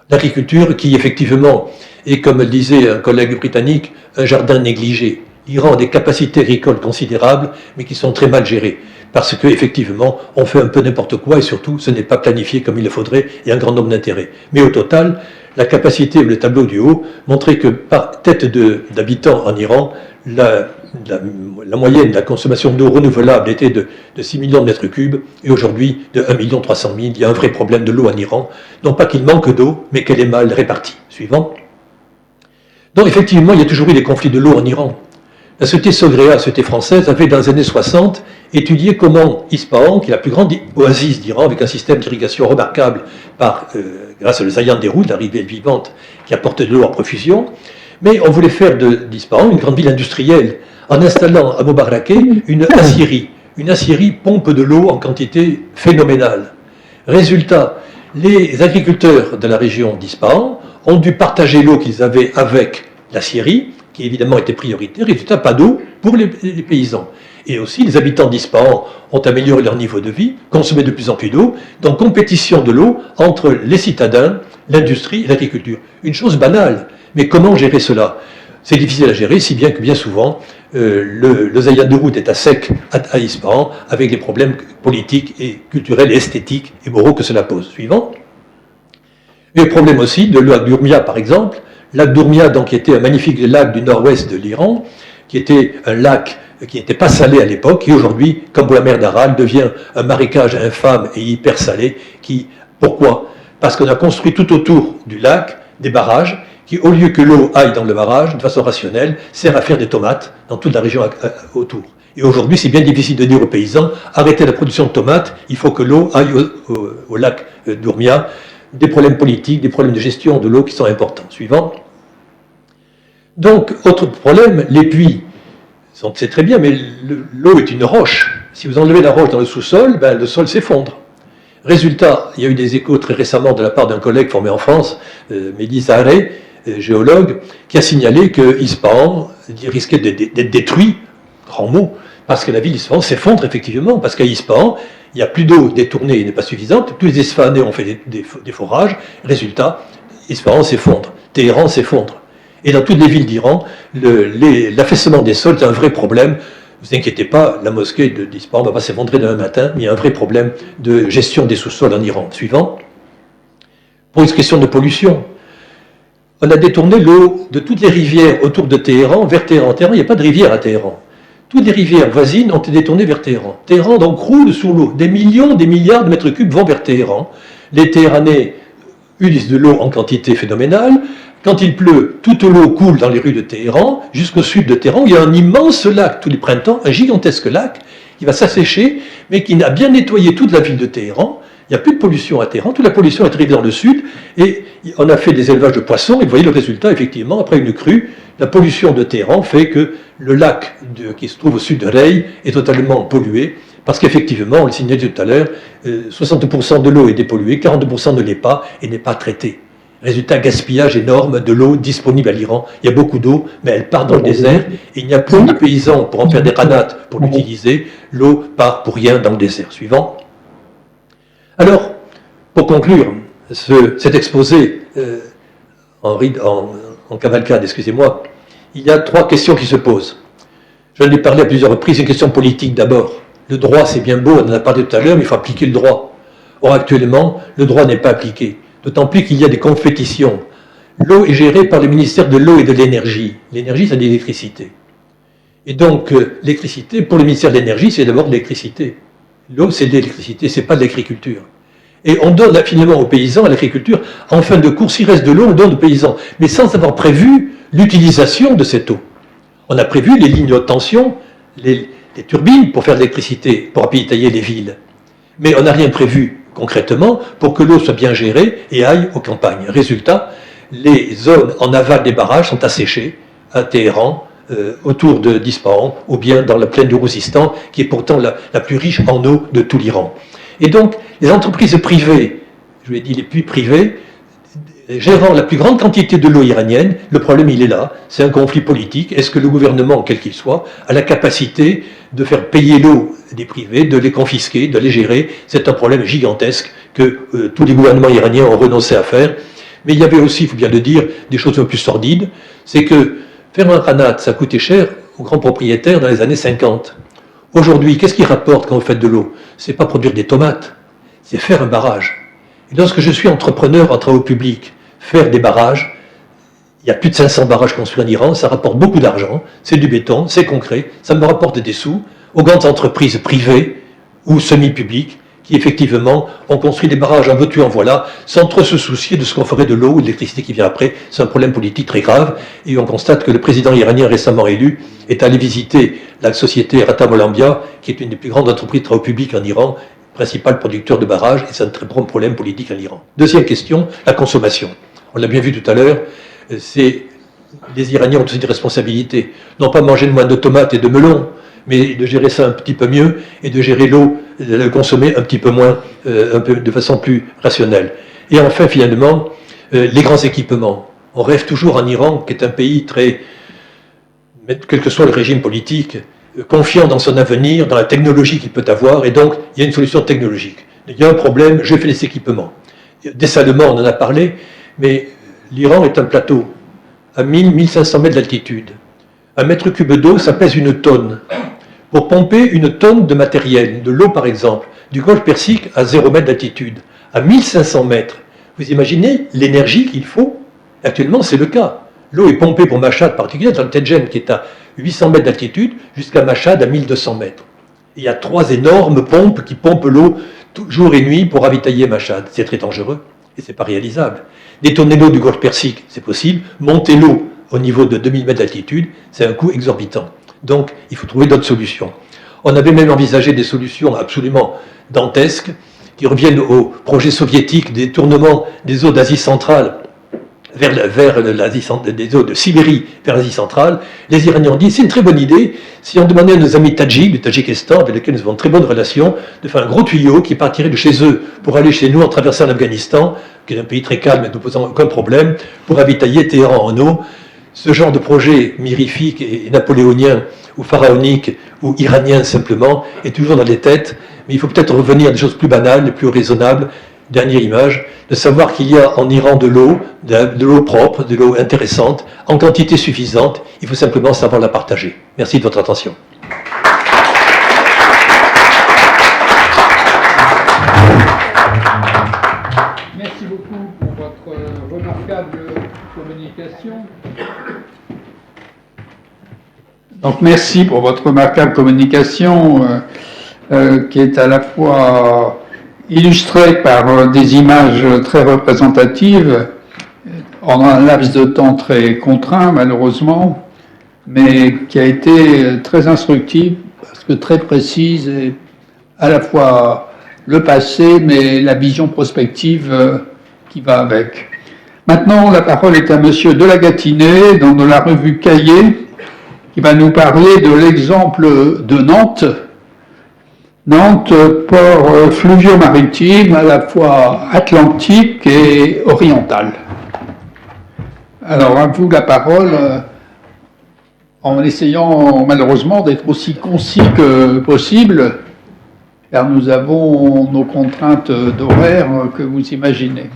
L'agriculture qui, effectivement, est, comme le disait un collègue britannique, un jardin négligé. L'Iran a des capacités agricoles considérables, mais qui sont très mal gérées. Parce qu'effectivement, on fait un peu n'importe quoi et surtout, ce n'est pas planifié comme il le faudrait et un grand nombre d'intérêts. Mais au total, la capacité, le tableau du haut, montrait que par tête d'habitants en Iran, la moyenne de la consommation d'eau renouvelable était de 6 millions de mètres cubes et aujourd'hui de 1 300 000. Il y a un vrai problème de l'eau en Iran. Non pas qu'il manque d'eau, mais qu'elle est mal répartie. Suivant. Donc effectivement, il y a toujours eu des conflits de l'eau en Iran. La société Sogrea, la société française, avait dans les années 60 étudié comment Ispahan, qui est la plus grande oasis d'Iran, avec un système d'irrigation remarquable grâce au Zayan des routes, la rivière vivante qui apporte de l'eau en profusion, mais on voulait faire d'Ispahan une grande ville industrielle en installant à Mobarraké une aciérie. Une aciérie pompe de l'eau en quantité phénoménale. Résultat, les agriculteurs de la région d'Ispahan ont dû partager l'eau qu'ils avaient avec l'aciérie, qui évidemment était prioritaire. Résultat, pas d'eau pour les paysans. Et aussi, les habitants d'Ispahan ont amélioré leur niveau de vie, consommé de plus en plus d'eau, dans compétition de l'eau entre les citadins, l'industrie et l'agriculture. Une chose banale, mais comment gérer cela? C'est difficile à gérer, si bien que bien souvent, le Zayan de route est à sec à Ispahan, avec les problèmes politiques et culturels et esthétiques et moraux que cela pose. Suivant. Le problème aussi de lac d'Urmia, par exemple. Lac d'Urmia, donc, qui était un magnifique lac du nord-ouest de l'Iran, qui était un lac qui n'était pas salé à l'époque, et aujourd'hui, comme pour la mer d'Aral, devient un marécage infâme et hyper salé. Pourquoi? Parce qu'on a construit tout autour du lac des barrages, qui, au lieu que l'eau aille dans le barrage, de façon rationnelle, sert à faire des tomates dans toute la région autour. Et aujourd'hui, c'est bien difficile de dire aux paysans, arrêtez la production de tomates, il faut que l'eau aille au lac d'Urmia. Des problèmes politiques, des problèmes de gestion de l'eau qui sont importants. Suivant. Donc, autre problème, les puits. C'est très bien, mais l'eau est une roche. Si vous enlevez la roche dans le sous-sol, ben, le sol s'effondre. Résultat, il y a eu des échos très récemment de la part d'un collègue formé en France, Mehdi Zaharé, géologue, qui a signalé que Ispahan risquait d'être détruit, grand mot, parce que la ville d'Ispahan s'effondre effectivement, parce qu'à Ispahan, il n'y a plus d'eau détournée, elle n'est pas suffisante, tous les Isfahanais ont fait des forages, résultat, Ispahan s'effondre, Téhéran s'effondre. Et dans toutes les villes d'Iran, l'affaissement des sols est un vrai problème. Ne vous inquiétez pas, la mosquée d'Ispahan ne va pas s'effondrer demain matin, mais il y a un vrai problème de gestion des sous-sols en Iran. Suivant. Pour une question de pollution, on a détourné l'eau de toutes les rivières autour de Téhéran vers Téhéran. Téhéran, il n'y a pas de rivière à Téhéran. Toutes les rivières voisines ont été détournées vers Téhéran. Téhéran donc roule sous l'eau. Des millions, des milliards de mètres cubes vont vers Téhéran. Les Téhéranais utilisent de l'eau en quantité phénoménale. Quand il pleut, toute l'eau coule dans les rues de Téhéran, jusqu'au sud de Téhéran, où il y a un immense lac tous les printemps, un gigantesque lac, qui va s'assécher, mais qui a bien nettoyé toute la ville de Téhéran. Il n'y a plus de pollution à Téhéran, toute la pollution est arrivée dans le sud, et on a fait des élevages de poissons, et vous voyez le résultat, effectivement, après une crue, la pollution de Téhéran fait que le lac qui se trouve au sud de Rey est totalement pollué, parce qu'effectivement, on le signalait tout à l'heure, 60% de l'eau est dépolluée, 42% ne l'est pas, et n'est pas traitée. Résultat, gaspillage énorme de l'eau disponible à l'Iran. Il y a beaucoup d'eau, mais elle part dans le désert, et il n'y a plus de paysans pour en faire des ranates pour l'utiliser. L'eau part pour rien dans le désert. Suivant. Alors, pour conclure cet exposé en cavalcade, excusez-moi, il y a 3 questions qui se posent. J'en ai parlé à plusieurs reprises, une question politique d'abord. Le droit, c'est bien beau, on en a parlé tout à l'heure, mais il faut appliquer le droit. Or, actuellement, le droit n'est pas appliqué. D'autant plus qu'il y a des compétitions. L'eau est gérée par le ministère de l'eau et de l'énergie. L'énergie, c'est de l'électricité. Et donc, l'électricité, pour le ministère de l'énergie, c'est d'abord de l'électricité. L'eau, c'est de l'électricité, c'est pas de l'agriculture. Et on donne finalement aux paysans, à l'agriculture, en fin de course, s'il reste de l'eau, on donne aux paysans, mais sans avoir prévu l'utilisation de cette eau. On a prévu les lignes de haute tension, les turbines pour faire de l'électricité, pour apitailler les villes. Mais on n'a rien prévu concrètement pour que l'eau soit bien gérée et aille aux campagnes. Résultat, les zones en aval des barrages sont asséchées à Téhéran, autour d'Ispahan, ou bien dans la plaine du Rouzistan, qui est pourtant la plus riche en eau de tout l'Iran. Et donc, les entreprises privées, je vous ai dit les puits privés, gérant la plus grande quantité de l'eau iranienne, le problème il est là, c'est un conflit politique. Est-ce que le gouvernement, quel qu'il soit, a la capacité de faire payer l'eau des privés, de les confisquer, de les gérer? C'est un problème gigantesque que tous les gouvernements iraniens ont renoncé à faire. Mais il y avait aussi, il faut bien le dire, des choses un peu plus sordides. C'est que faire un ranat, ça coûtait cher aux grands propriétaires dans les années 50. Aujourd'hui, qu'est-ce qui rapporte quand vous faites de l'eau? C'est pas produire des tomates, c'est faire un barrage. Et lorsque je suis entrepreneur en travaux publics, faire des barrages, il y a plus de 500 barrages construits en Iran, ça rapporte beaucoup d'argent, c'est du béton, c'est concret, ça me rapporte des sous aux grandes entreprises privées ou semi-publiques qui effectivement ont construit des barrages en veux-tu en voilà, sans trop se soucier de ce qu'on ferait de l'eau ou de l'électricité qui vient après. C'est un problème politique très grave, et on constate que le président iranien récemment élu est allé visiter la société Rata Molambia, qui est une des plus grandes entreprises de travaux publics en Iran, principal producteur de barrages, et c'est un très grand problème politique en Iran. Deuxième question, la consommation. On l'a bien vu tout à l'heure, les Iraniens ont aussi des responsabilités. Non pas manger moins de tomates et de melons, mais de gérer ça un petit peu mieux et de gérer l'eau, de la consommer un petit peu moins, de façon plus rationnelle. Et enfin, finalement, les grands équipements. On rêve toujours en Iran, qui est un pays très, quel que soit le régime politique, confiant dans son avenir, dans la technologie qu'il peut avoir, et donc il y a une solution technologique. Il y a un problème, je fais les équipements. Dessalement, on en a parlé, mais l'Iran est un plateau à 1000-1500 mètres d'altitude. Un mètre cube d'eau, ça pèse une tonne. Pour pomper une tonne de matériel, de l'eau par exemple, du golfe Persique à 0 mètre d'altitude, à 1500 mètres, vous imaginez l'énergie qu'il faut? Actuellement, c'est le cas. L'eau est pompée pour Mashhad, particulièrement dans le Tedjen, qui est à 800 mètres d'altitude, jusqu'à Mashhad à 1200 mètres. Il y a 3 énormes pompes qui pompent l'eau jour et nuit pour ravitailler Mashhad. C'est très dangereux et c'est pas réalisable. Détourner l'eau du golfe Persique, c'est possible. Monter l'eau au niveau de 2000 mètres d'altitude, c'est un coût exorbitant. Donc, il faut trouver d'autres solutions. On avait même envisagé des solutions absolument dantesques qui reviennent au projet soviétique des détournements des eaux d'Asie centrale vers des eaux de Sibérie vers l'Asie centrale. Les Iraniens ont dit c'est une très bonne idée si on demandait à nos amis tadjiks du Tadjikistan, avec lesquels nous avons de très bonnes relations, de faire un gros tuyau qui partirait de chez eux pour aller chez nous en traversant l'Afghanistan, qui est un pays très calme et ne posant aucun problème, pour ravitailler Téhéran en eau. Ce genre de projet mirifique et napoléonien ou pharaonique ou iranien simplement est toujours dans les têtes, mais il faut peut-être revenir à des choses plus banales, plus raisonnables. Dernière image, de savoir qu'il y a en Iran de l'eau propre, de l'eau intéressante, en quantité suffisante, il faut simplement savoir la partager. Merci de votre attention. Merci beaucoup pour votre remarquable communication. Donc merci pour votre remarquable communication qui est à la fois illustrée par des images très représentatives en un laps de temps très contraint malheureusement, mais qui a été très instructive parce que très précise et à la fois le passé mais la vision prospective qui va avec. Maintenant, la parole est à Monsieur Delagatinée dans la revue Cahiers, qui va nous parler de l'exemple de Nantes. Nantes, port fluvio-maritime, à la fois atlantique et oriental. Alors, à vous la parole, en essayant malheureusement d'être aussi concis que possible, car nous avons nos contraintes d'horaire que vous imaginez.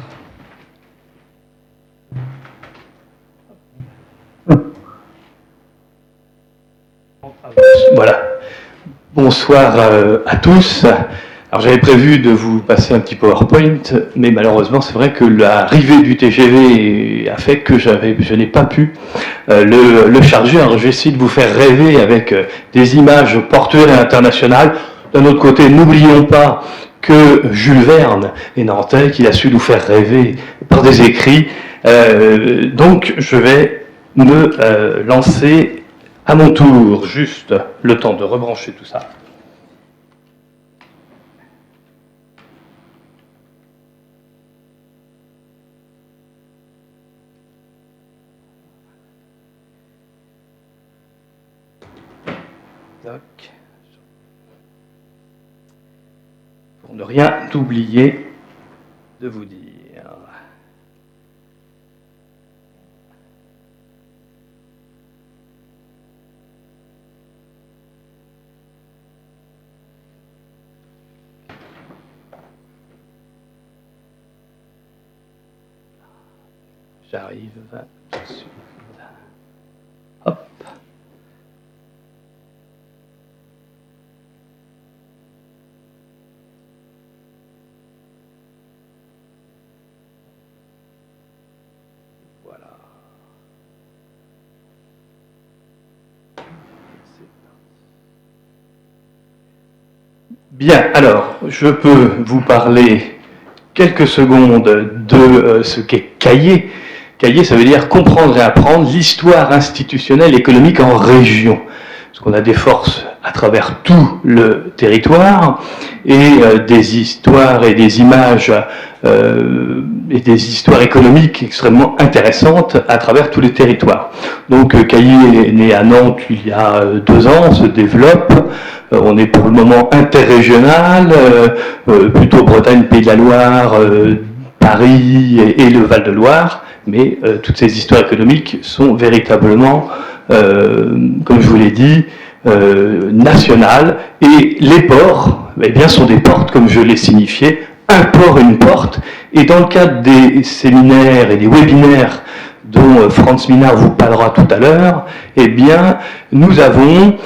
Voilà. Bonsoir à tous. Alors j'avais prévu de vous passer un petit PowerPoint, mais malheureusement c'est vrai que l'arrivée du TGV a fait que je n'ai pas pu le charger. Alors je vais essayer de vous faire rêver avec des images portuaires et internationales. D'un autre côté, n'oublions pas que Jules Verne est nantais, qu'il a su nous faire rêver par des écrits. Donc je vais me lancer à mon tour, juste le temps de rebrancher tout ça. Pour ne rien oublier de vous dire. J'arrive tout de suite. Hop. Voilà. Bien, alors, je peux vous parler quelques secondes de ce qu'est Cahiers. Cahiers, ça veut dire comprendre et apprendre l'histoire institutionnelle et économique en région. Parce qu'on a des forces à travers tout le territoire et des histoires et des images et des histoires économiques extrêmement intéressantes à travers tous les territoires. Donc Cahiers est né à Nantes il y a 2 ans, se développe. On est pour le moment interrégional, plutôt Bretagne, Pays de la Loire, Paris et le Val-de-Loire, mais toutes ces histoires économiques sont véritablement, comme je vous l'ai dit, nationales, et les ports, eh bien, sont des portes, comme je l'ai signifié, un port, une porte, et dans le cadre des séminaires et des webinaires dont Franz Minard vous parlera tout à l'heure, eh bien, nous avons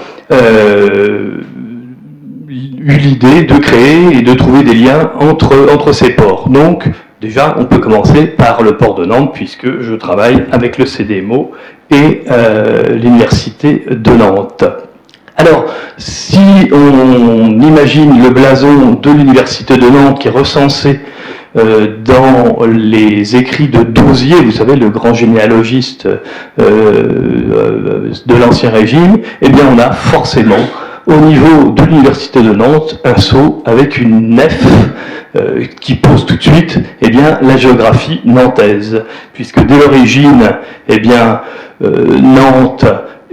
eu l'idée de créer et de trouver des liens entre ces ports. Donc, déjà, on peut commencer par le port de Nantes, puisque je travaille avec le CDMO et l'Université de Nantes. Alors, si on imagine le blason de l'Université de Nantes qui est recensé dans les écrits de Dauzier, vous savez, le grand généalogiste de l'Ancien Régime, eh bien, on a forcément, au niveau de l'Université de Nantes, un sceau avec une nef qui pose tout de suite, eh bien, la géographie nantaise, puisque dès l'origine, eh bien, Nantes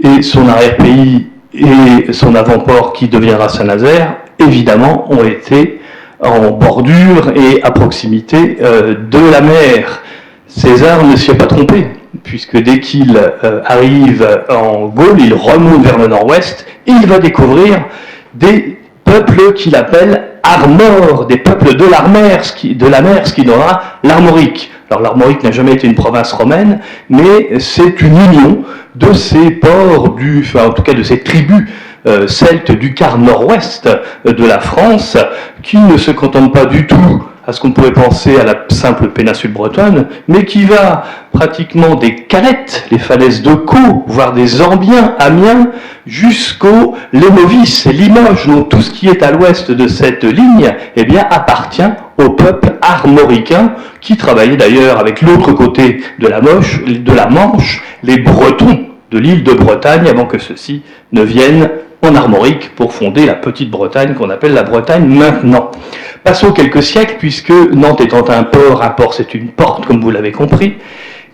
et son arrière-pays et son avant-port qui deviendra Saint-Nazaire, évidemment, ont été en bordure et à proximité de la mer. César ne s'y est pas trompé, puisque dès qu'il arrive en Gaule, il remonte vers le nord-ouest et il va découvrir des peuples qu'il appelle Armores, des peuples de la mer, ce qui donnera l'Armorique. Alors l'Armorique n'a jamais été une province romaine, mais c'est une union de ces ports, en tout cas de ces tribus celtes du quart nord-ouest de la France, qui ne se contentent pas du tout à ce qu'on pourrait penser à la simple péninsule bretonne, mais qui va pratiquement des Calettes, les falaises de Caux, voire des Ambiens, Amiens, jusqu'au Lémovis, Limoges. Donc tout ce qui est à l'ouest de cette ligne, eh bien, appartient au peuple armoricain, qui travaillait d'ailleurs avec l'autre côté de la Manche, les Bretons de l'île de Bretagne, avant que ceux-ci ne viennent en Armorique pour fonder la petite Bretagne qu'on appelle la Bretagne maintenant. Passons quelques siècles, puisque Nantes étant un port c'est une porte, comme vous l'avez compris,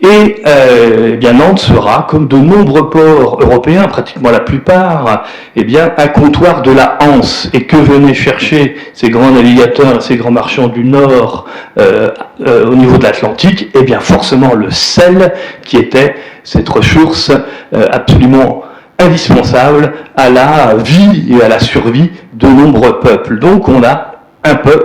et eh bien Nantes sera, comme de nombreux ports européens, pratiquement la plupart, eh bien un comptoir de la Hanse. Et que venaient chercher ces grands navigateurs, ces grands marchands du Nord au niveau de l'Atlantique? Eh bien forcément le sel, qui était cette ressource absolument indispensable à la vie et à la survie de nombreux peuples. Donc on a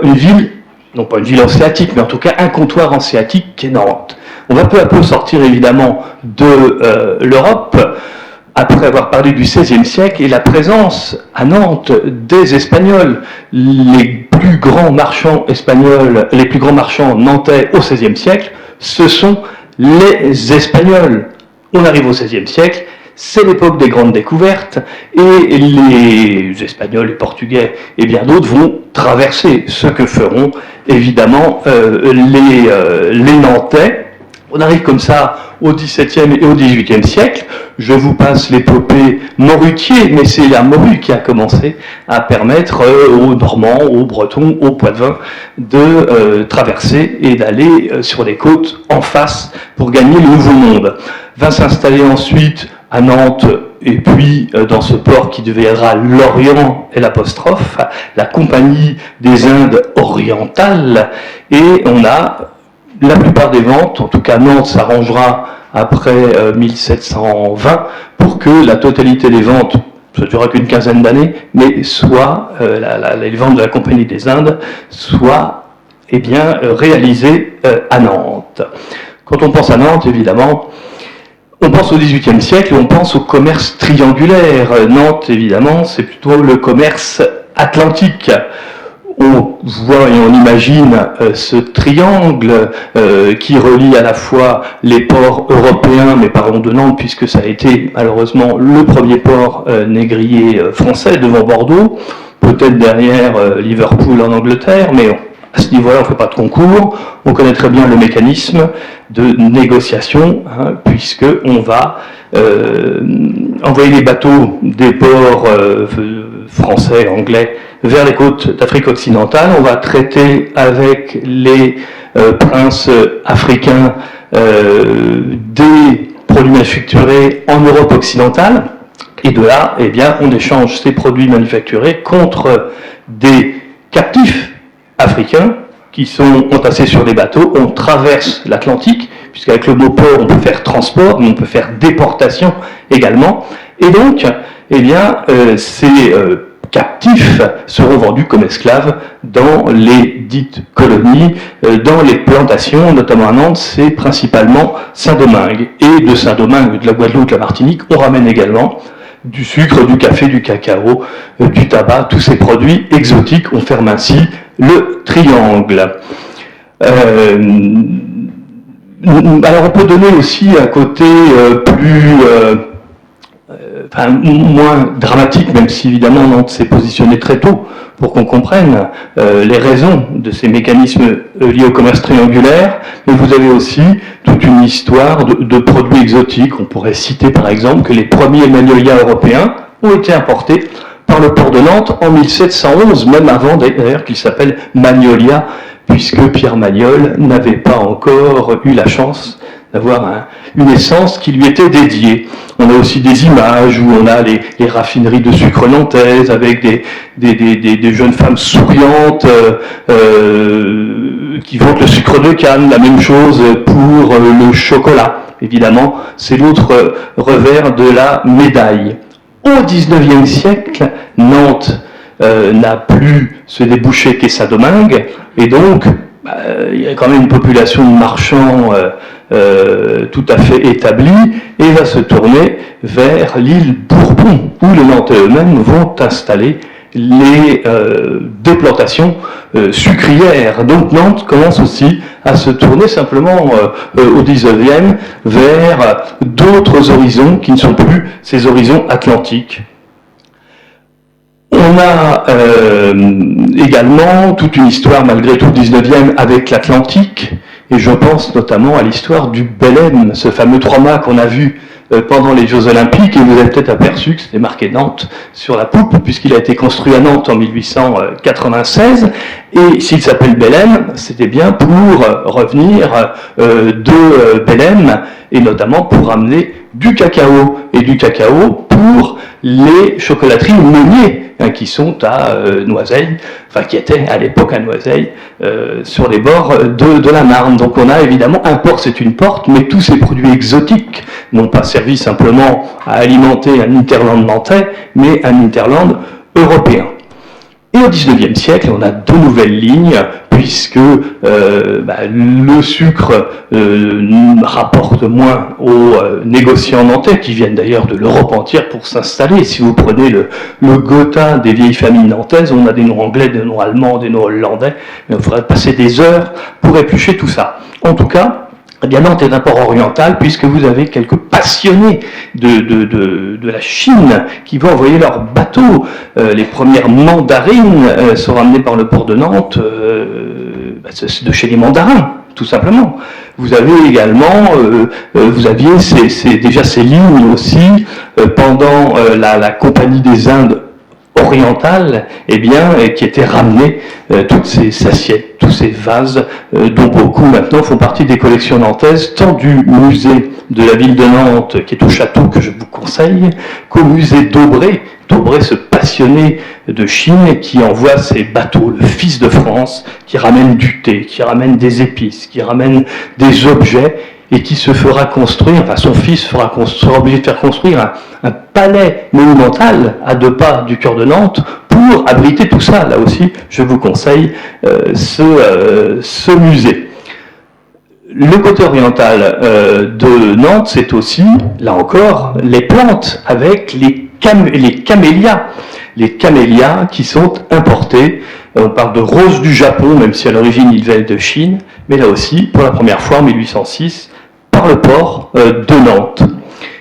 une ville, non pas une ville hanséatique, mais en tout cas un comptoir hanséatique qui est Nantes. On va peu à peu sortir évidemment de l'Europe, après avoir parlé du XVIe siècle et la présence à Nantes des Espagnols. Les plus grands marchands espagnols, les plus grands marchands nantais au XVIe siècle, ce sont les Espagnols. On arrive au XVIe siècle, c'est l'époque des grandes découvertes, et les Espagnols, les Portugais et bien d'autres vont traverser, ce que feront évidemment les Nantais. On arrive comme ça au XVIIe et au XVIIIe siècle. Je vous passe l'épopée Morutier, mais c'est la morue qui a commencé à permettre aux Normands, aux Bretons, aux Poitevins de traverser et d'aller sur les côtes en face pour gagner le Nouveau Monde. Va s'installer ensuite à Nantes, et puis dans ce port qui deviendra l'Orient et l'apostrophe, la Compagnie des Indes orientales, et on a la plupart des ventes, en tout cas Nantes s'arrangera après 1720 pour que la totalité des ventes, ça ne durera qu'une quinzaine d'années, mais soit les ventes de la Compagnie des Indes soient eh bien, réalisées à Nantes. Quand on pense à Nantes, évidemment, on pense au XVIIIe siècle et on pense au commerce triangulaire. Nantes, évidemment, c'est plutôt le commerce atlantique. on voit et on imagine ce triangle qui relie à la fois les ports européens, mais parlons de Nantes puisque ça a été malheureusement le premier port négrier français devant Bordeaux, peut-être derrière Liverpool en Angleterre, mais à ce niveau-là on ne fait pas de concours, on connaît très bien le mécanisme de négociation, hein, puisqu'on va envoyer les bateaux des ports français, anglais, vers les côtes d'Afrique occidentale. On va traiter avec les princes africains des produits manufacturés en Europe occidentale. Et de là, eh bien, on échange ces produits manufacturés contre des captifs africains qui sont entassés sur des bateaux. On traverse l'Atlantique, puisqu'avec le mot port, on peut faire transport, mais on peut faire déportation également. Et donc, eh bien, ces captifs seront vendus comme esclaves dans les dites colonies, dans les plantations, notamment à Nantes, c'est principalement Saint-Domingue. Et de Saint-Domingue, de la Guadeloupe, de la Martinique, on ramène également du sucre, du café, du cacao, du tabac, tous ces produits exotiques. On ferme ainsi le triangle. Alors on peut donner aussi un côté moins dramatique, même si évidemment Nantes s'est positionné très tôt pour qu'on comprenne les raisons de ces mécanismes liés au commerce triangulaire, mais vous avez aussi toute une histoire de produits exotiques. On pourrait citer par exemple que les premiers magnolias européens ont été importés par le port de Nantes en 1711, même avant d'ailleurs qu'il s'appelle Magnolia, puisque Pierre Magnol n'avait pas encore eu la chance d'avoir une essence qui lui était dédiée. On a aussi des images où on a les raffineries de sucre nantaises avec des jeunes femmes souriantes qui vendent le sucre de canne, la même chose pour le chocolat. Évidemment, c'est l'autre revers de la médaille. Au XIXe siècle, Nantes n'a plus ce débouché qu'est Saint-Domingue, et donc il y a quand même une population de marchands tout à fait établie, et va se tourner vers l'île Bourbon, où les Nantais eux-mêmes vont installer des plantations sucrières. Donc Nantes commence aussi à se tourner simplement au 19e vers d'autres horizons qui ne sont plus ces horizons atlantiques. On a également toute une histoire malgré tout 19e avec l'Atlantique, et je pense notamment à l'histoire du Belém, ce fameux 3-mâts qu'on a vu pendant les Jeux Olympiques, et vous avez peut-être aperçu que c'était marqué Nantes sur la poupe, puisqu'il a été construit à Nantes en 1896, et s'il s'appelle Belém, c'était bien pour revenir de Belém, et notamment pour ramener du cacao, et du cacao pour les chocolateries Meunier, qui sont à Noiseille, enfin qui étaient à l'époque à Noiseille, sur les bords de la Marne. Donc on a évidemment, un port c'est une porte, mais tous ces produits exotiques n'ont pas servi simplement à alimenter un hinterland nantais, mais un hinterland européen. Et au XIXe siècle, on a deux nouvelles lignes, puisque le sucre rapporte moins aux négociants nantais, qui viennent d'ailleurs de l'Europe entière pour s'installer. Si vous prenez le Gotha des vieilles familles nantaises, on a des noms anglais, des noms allemands, des noms hollandais, mais il faudrait passer des heures pour éplucher tout ça. En tout cas, eh bien, Nantes est un port oriental, puisque vous avez quelques passionnés de la Chine qui vont envoyer leurs bateaux. Les premières mandarines sont ramenées par le port de Nantes de chez les mandarins, tout simplement. Vous avez également, vous aviez déjà ces lignes aussi pendant la Compagnie des Indes orientale, eh bien, qui étaient ramenées toutes ces assiettes, tous ces vases, dont beaucoup maintenant font partie des collections nantaises, tant du musée de la ville de Nantes, qui est au château que je vous conseille, qu'au musée d'Aubray. D'Aubray, ce passionné de Chine qui envoie ses bateaux, le fils de France, qui ramène du thé, qui ramène des épices, qui ramène des objets, et qui se fera construire, enfin son fils sera obligé de faire construire un palais monumental à 2 pas du cœur de Nantes pour abriter tout ça. Là aussi, je vous conseille ce musée. Le côté oriental de Nantes, c'est aussi, là encore, les plantes avec les camélias. Les camélias qui sont importés. On parle de roses du Japon, même si à l'origine ils viennent de Chine, mais là aussi, pour la première fois en 1806, par le port de Nantes.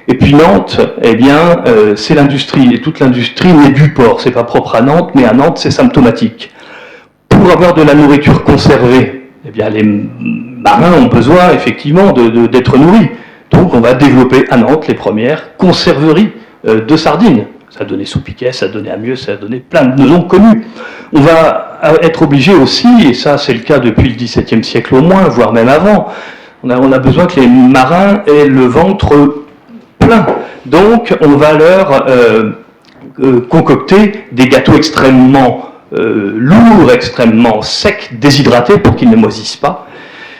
Et puis Nantes, eh bien, c'est l'industrie, et toute l'industrie naît du port. C'est pas propre à Nantes, mais à Nantes, c'est symptomatique. Pour avoir de la nourriture conservée, eh bien, les marins ont besoin, effectivement, d'être nourris. Donc, on va développer à Nantes les premières conserveries de sardines. Ça a donné Soupiquet, ça a donné Amieux, ça a donné plein de noms connus. On va être obligé aussi, et ça c'est le cas depuis le XVIIe siècle au moins, voire même avant, on a besoin que les marins aient le ventre plein. Donc on va leur concocter des gâteaux extrêmement lourds, extrêmement secs, déshydratés pour qu'ils ne moisissent pas.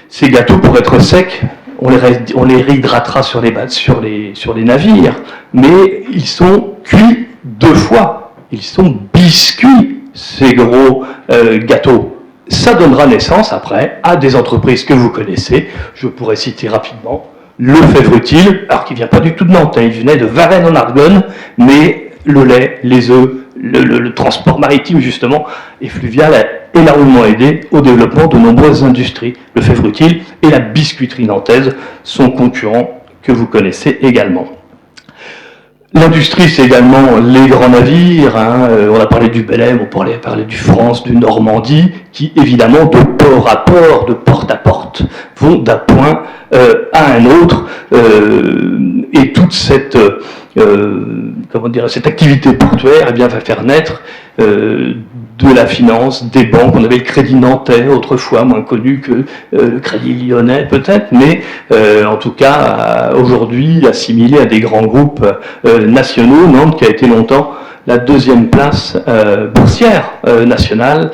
Ces gâteaux, pour être secs, on les réhydratera sur les navires, mais ils sont cuits 2 fois. Ils sont biscuits, ces gros gâteaux. Ça donnera naissance après à des entreprises que vous connaissez. Je pourrais citer rapidement Lefebvre Utile, alors qui ne vient pas du tout de Nantes, hein, il venait de Varennes en Argonne, mais le lait, les œufs, le transport maritime justement et fluvial a énormément aidé au développement de nombreuses industries. Lefebvre Utile et la biscuiterie nantaise sont concurrents que vous connaissez également. L'industrie, c'est également les grands navires, hein. On a parlé du Belém, on pourrait parler du France, du Normandie, qui évidemment de port à port, de porte à porte, vont d'un point à un autre, et toute cette cette activité portuaire, eh bien, va faire naître de la finance, des banques. On avait le Crédit Nantais autrefois, moins connu que le Crédit Lyonnais peut-être, mais en tout cas aujourd'hui assimilé à des grands groupes nationaux. Nantes qui a été longtemps la 2e place boursière nationale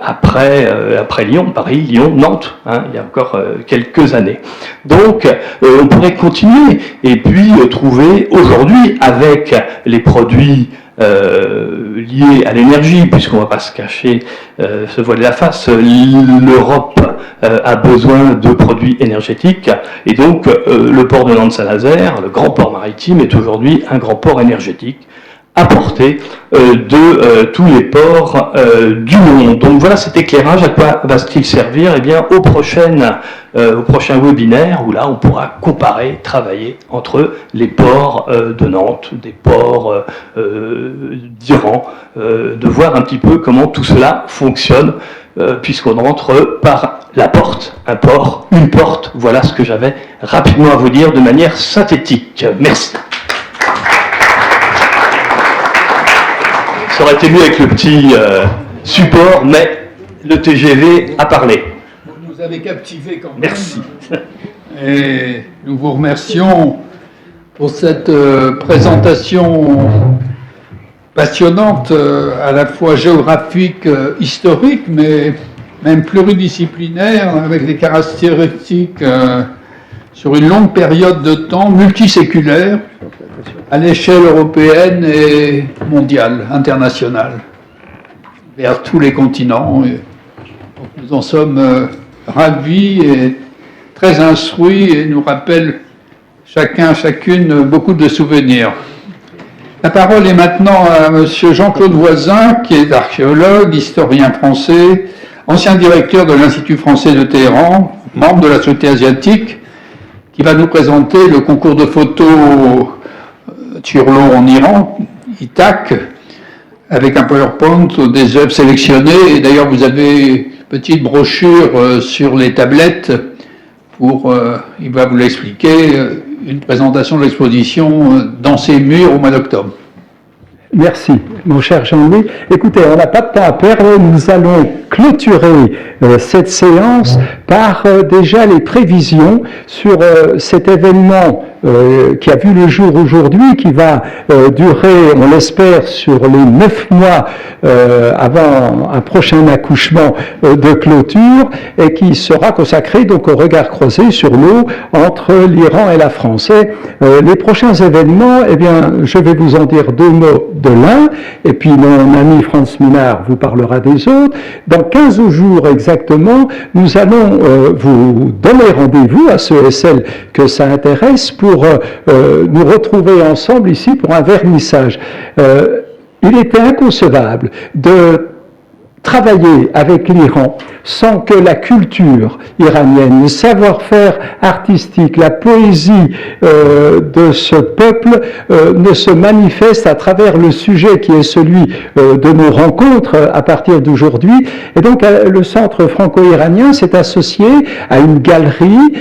après Lyon, Paris, Lyon, Nantes, hein, il y a encore quelques années. Donc on pourrait continuer et puis trouver aujourd'hui avec les produits liés à l'énergie, puisqu'on ne va pas se cacher, se voiler la face, l'Europe a besoin de produits énergétiques, et donc le port de Nantes-Saint-Nazaire, le grand port maritime, est aujourd'hui un grand port énergétique à portée de tous les ports du monde. Donc voilà cet éclairage. À quoi va-t-il servir? Eh bien, au prochain webinaire, où là on pourra comparer, travailler entre les ports de Nantes, des ports d'Iran, de voir un petit peu comment tout cela fonctionne, puisqu'on entre par la porte, un port, une porte. Voilà ce que j'avais rapidement à vous dire de manière synthétique. Merci. Ça aurait été mieux avec le petit support, mais le TGV a parlé. Vous nous avez captivés quand même. Merci. Et nous vous remercions pour cette présentation passionnante, à la fois géographique, historique, mais même pluridisciplinaire, avec des caractéristiques sur une longue période de temps, multiséculaire, à l'échelle européenne et mondiale, internationale, vers tous les continents. Et nous en sommes ravis et très instruits et nous rappellent chacune beaucoup de souvenirs. La parole est maintenant à M. Jean-Claude Voisin, qui est archéologue, historien français, ancien directeur de l'Institut français de Téhéran, membre de la Société asiatique, qui va nous présenter le concours de photos Turlot en Iran, ITAC, avec un PowerPoint des œuvres sélectionnées. Et d'ailleurs, vous avez une petite brochure sur les tablettes il va vous l'expliquer, une présentation de l'exposition dans ces murs au mois d'octobre. Merci, mon cher Jean-Louis. Écoutez, on n'a pas de temps à perdre. Nous allons clôturer cette séance par déjà les prévisions sur cet événement qui a vu le jour aujourd'hui, qui va durer, on l'espère, sur les 9 mois avant un prochain accouchement de clôture, et qui sera consacré donc au regard croisé sur l'eau entre l'Iran et la France. Et les prochains événements, eh bien, je vais vous en dire 2 mots de l'un, et puis mon ami Franz Minard vous parlera des autres. Dans 15 jours exactement, nous allons vous donner rendez-vous à ceux et celles que ça intéresse pour pour nous retrouver ensemble ici pour un vernissage. Il était inconcevable de travailler avec l'Iran sans que la culture iranienne, le savoir-faire artistique, la poésie de ce peuple ne se manifeste à travers le sujet qui est celui de nos rencontres à partir d'aujourd'hui. Et donc le Centre franco-iranien s'est associé à une galerie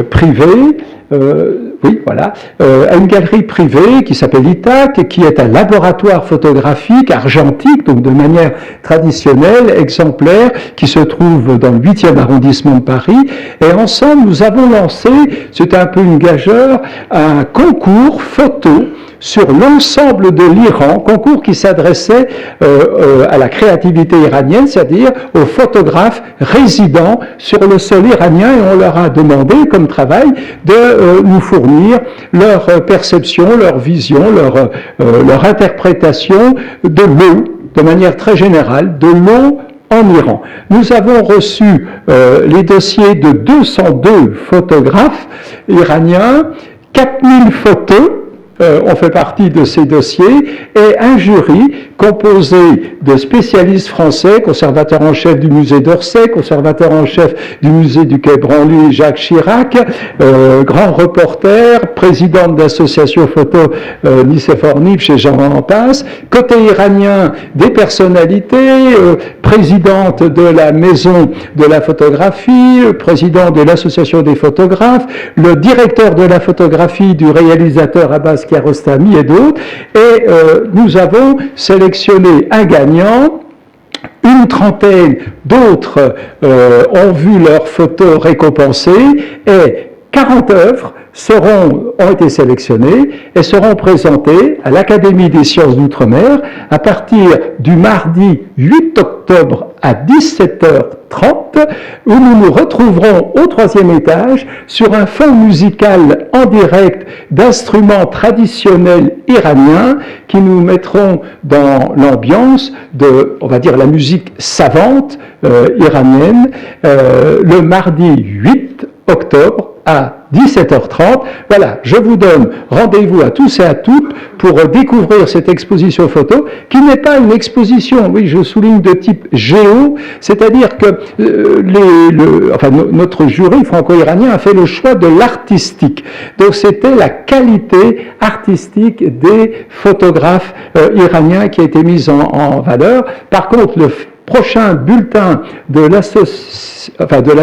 privée, à une galerie privée qui s'appelle ITAC, qui est un laboratoire photographique argentique, donc de manière traditionnelle, exemplaire, qui se trouve dans le 8e arrondissement de Paris. Et ensemble, nous avons lancé, c'était un peu une gageure, un concours photo sur l'ensemble de l'Iran, concours qui s'adressait à la créativité iranienne, c'est-à-dire aux photographes résidant sur le sol iranien, et on leur a demandé comme travail de nous fournir leur perception, leur vision, leur interprétation de l'eau, de manière très générale, de l'eau en Iran. Nous avons reçu les dossiers de 202 photographes iraniens, 4000 photos, on fait partie de ces dossiers, et un jury composé de spécialistes français, conservateur en chef du musée d'Orsay, conservateur en chef du musée du Quai Branly, Jacques Chirac, grand reporter, président de l'association photo Nicéphore Niepce, et j'en passe. Côté iranien, des personnalités, présidente de la maison de la photographie, président de l'association des photographes, le directeur de la photographie du réalisateur Abbas Kiarostami et d'autres, et nous avons sélectionné un gagnant. Une trentaine d'autres ont vu leurs photos récompensées, et 40 œuvres ont été sélectionnées et seront présentées à l'Académie des sciences d'outre-mer à partir du mardi 8 octobre à 17h30, où nous nous retrouverons au 3e étage sur un fond musical en direct d'instruments traditionnels iraniens qui nous mettront dans l'ambiance de, on va dire, la musique savante iranienne le mardi 8 octobre à 17h30. Voilà, je vous donne rendez-vous à tous et à toutes pour découvrir cette exposition photo, qui n'est pas une exposition, oui, je souligne, de type géo, c'est-à-dire que notre jury franco-iranien a fait le choix de l'artistique. Donc c'était la qualité artistique des photographes iraniens qui a été mise en valeur. Par contre, le prochain bulletin de la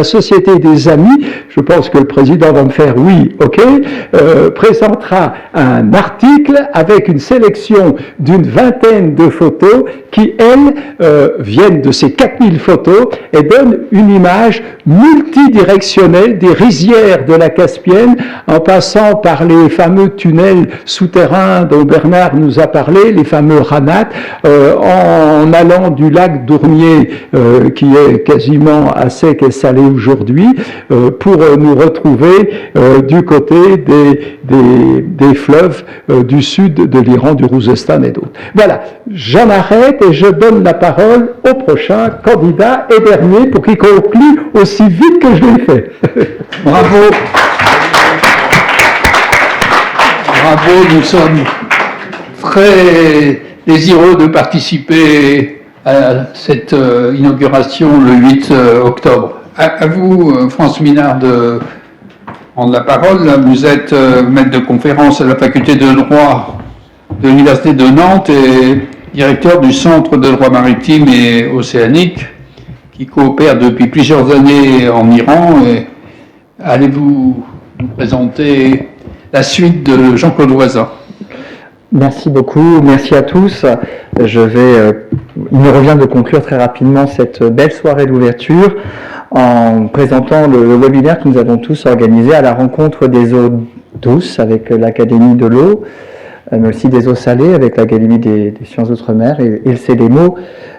Société des Amis, je pense que le président va me faire oui, ok, présentera un article avec une sélection d'une vingtaine de photos qui, elles, viennent de ces 4000 photos et donnent une image multidirectionnelle des rizières de la Caspienne, en passant par les fameux tunnels souterrains dont Bernard nous a parlé, les fameux Ranat, en allant du lac d'Ournier, qui est quasiment à sec et salé aujourd'hui, pour nous retrouver du côté des fleuves du sud de l'Iran, du Rouzestan et d'autres. Voilà, j'en arrête et je donne la parole au prochain candidat et dernier pour qu'il conclue aussi vite que je l'ai fait. Bravo. Bravo, nous sommes très désireux de participer à cette inauguration le 8 octobre. À vous, France Minard, de prendre la parole. Vous êtes maître de conférence à la faculté de droit de l'Université de Nantes et directeur du Centre de droit maritime et océanique qui coopère depuis plusieurs années en Iran. Et allez-vous nous présenter la suite de Jean-Claude Voisin? Merci beaucoup, merci à tous. Il me revient de conclure très rapidement cette belle soirée d'ouverture en présentant le webinaire que nous avons tous organisé à la rencontre des eaux douces avec l'Académie de l'eau, mais aussi des eaux salées avec l'Académie des sciences d'outre-mer et le CEDEMO.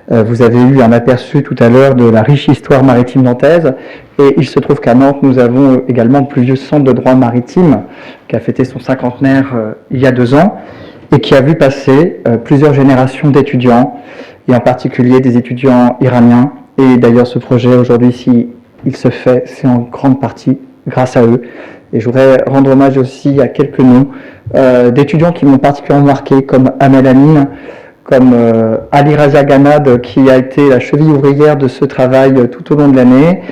Vous avez eu un aperçu tout à l'heure de la riche histoire maritime nantaise, et il se trouve qu'à Nantes, nous avons également le plus vieux centre de droit maritime qui a fêté son cinquantenaire il y a 2 ans, et qui a vu passer plusieurs générations d'étudiants, et en particulier des étudiants iraniens. Et d'ailleurs, ce projet, aujourd'hui, si il se fait, c'est en grande partie grâce à eux. Et je voudrais rendre hommage aussi à quelques noms d'étudiants qui m'ont particulièrement marqué, comme Amel Amin, comme Ali Raza Ganad, qui a été la cheville ouvrière de ce travail tout au long de l'année,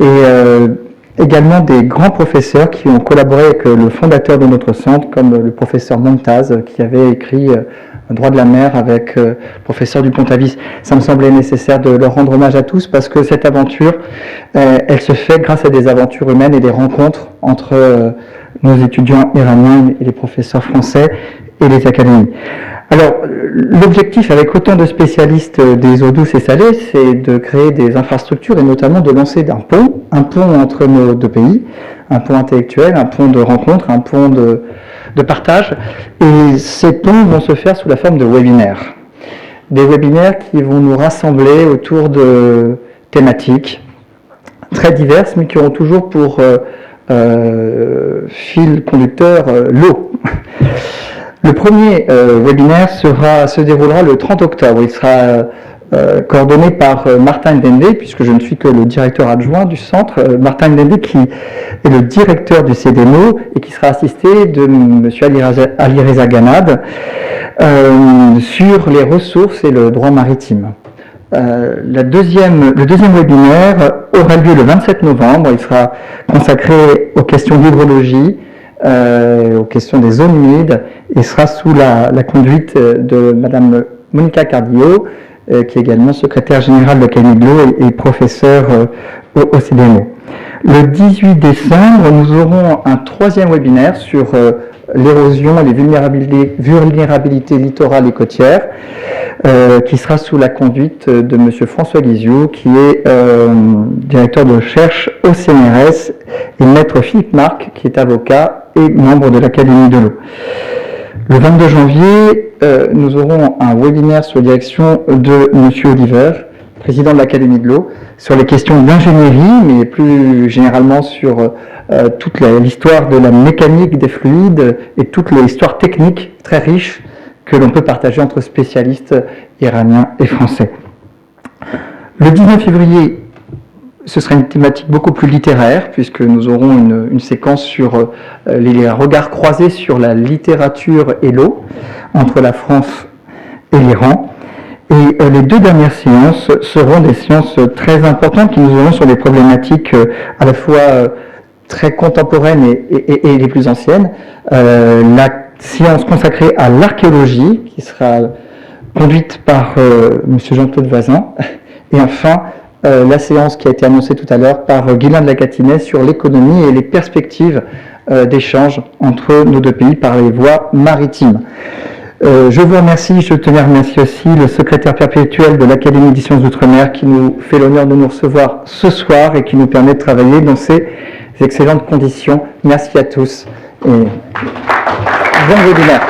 et également des grands professeurs qui ont collaboré avec le fondateur de notre centre, comme le professeur Montaz, qui avait écrit Droit de la mer avec le professeur Dupont-Avis. Ça me semblait nécessaire de leur rendre hommage à tous, parce que cette aventure, elle se fait grâce à des aventures humaines et des rencontres entre nos étudiants iraniens et les professeurs français et les académies. Alors, l'objectif avec autant de spécialistes des eaux douces et salées, c'est de créer des infrastructures et notamment de lancer un pont entre nos deux pays, un pont intellectuel, un pont de rencontre, un pont de partage. Et ces ponts vont se faire sous la forme de webinaires. Des webinaires qui vont nous rassembler autour de thématiques très diverses, mais qui auront toujours pour fil conducteur l'eau. Le premier webinaire se déroulera le 30 octobre. Il sera coordonné par Martin Ndende, puisque je ne suis que le directeur adjoint du centre. Martin Ndende, qui est le directeur du CDMO et qui sera assisté de M. Ali Reza Ganad sur les ressources et le droit maritime. Le deuxième webinaire aura lieu le 27 novembre. Il sera consacré aux questions d'hydrologie, aux questions des zones humides, et sera sous la conduite de Mme Monica Cardio, qui est également secrétaire générale de l'Académie de l'eau et professeure au CDMO. Le 18 décembre, nous aurons un troisième webinaire sur l'érosion et les vulnérabilités littorales et côtières, qui sera sous la conduite de M. François Guiziou, qui est directeur de recherche au CNRS, et maître Philippe Marc, qui est avocat et membre de l'Académie de l'eau. Le 22 janvier, nous aurons un webinaire sous la direction de M. Oliver, président de l'Académie de l'eau, sur les questions d'ingénierie, mais plus généralement sur toute l'histoire de la mécanique des fluides et toute l'histoire technique très riche que l'on peut partager entre spécialistes iraniens et français. Le 19 février, ce sera une thématique beaucoup plus littéraire, puisque nous aurons une séquence sur les regards croisés sur la littérature et l'eau, entre la France et l'Iran. Et les deux dernières séances seront des séances très importantes qui nous auront sur des problématiques à la fois très contemporaines et les plus anciennes. La séance consacrée à l'archéologie, qui sera conduite par M. Jean-Claude Vazin. Et enfin, la séance qui a été annoncée tout à l'heure par Guylain de la Catinais sur l'économie et les perspectives d'échange entre nos deux pays par les voies maritimes. Je vous remercie, je tenais à remercier aussi le secrétaire perpétuel de l'Académie des sciences d'outre-mer qui nous fait l'honneur de nous recevoir ce soir et qui nous permet de travailler dans ces excellentes conditions. Merci à tous et bon webinaire.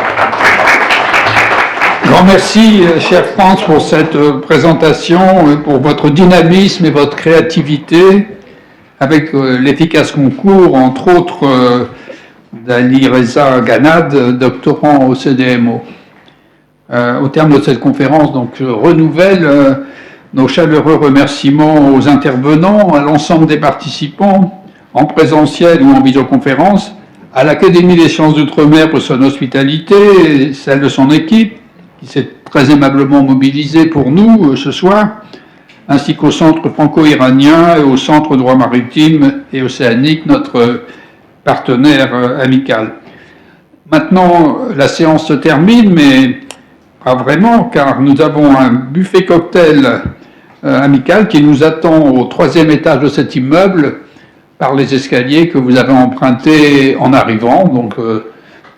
Grand merci, cher France, pour cette présentation, pour votre dynamisme et votre créativité, avec l'efficace concours, entre autres, d'Ali Reza Ganad, doctorant au CDMO. Au terme de cette conférence, donc, je renouvelle nos chaleureux remerciements aux intervenants, à l'ensemble des participants, en présentiel ou en visioconférence, à l'Académie des sciences d'outre-mer pour son hospitalité et celle de son équipe, qui s'est très aimablement mobilisé pour nous ce soir, ainsi qu'au Centre franco-iranien et au Centre droit maritime et océanique, notre partenaire amical. Maintenant, la séance se termine, mais pas vraiment, car nous avons un buffet cocktail amical qui nous attend au 3e étage de cet immeuble par les escaliers que vous avez empruntés en arrivant. Donc,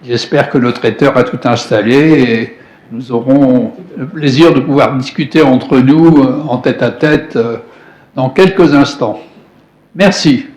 j'espère que le traiteur a tout installé et nous aurons le plaisir de pouvoir discuter entre nous en tête-à-tête dans quelques instants. Merci.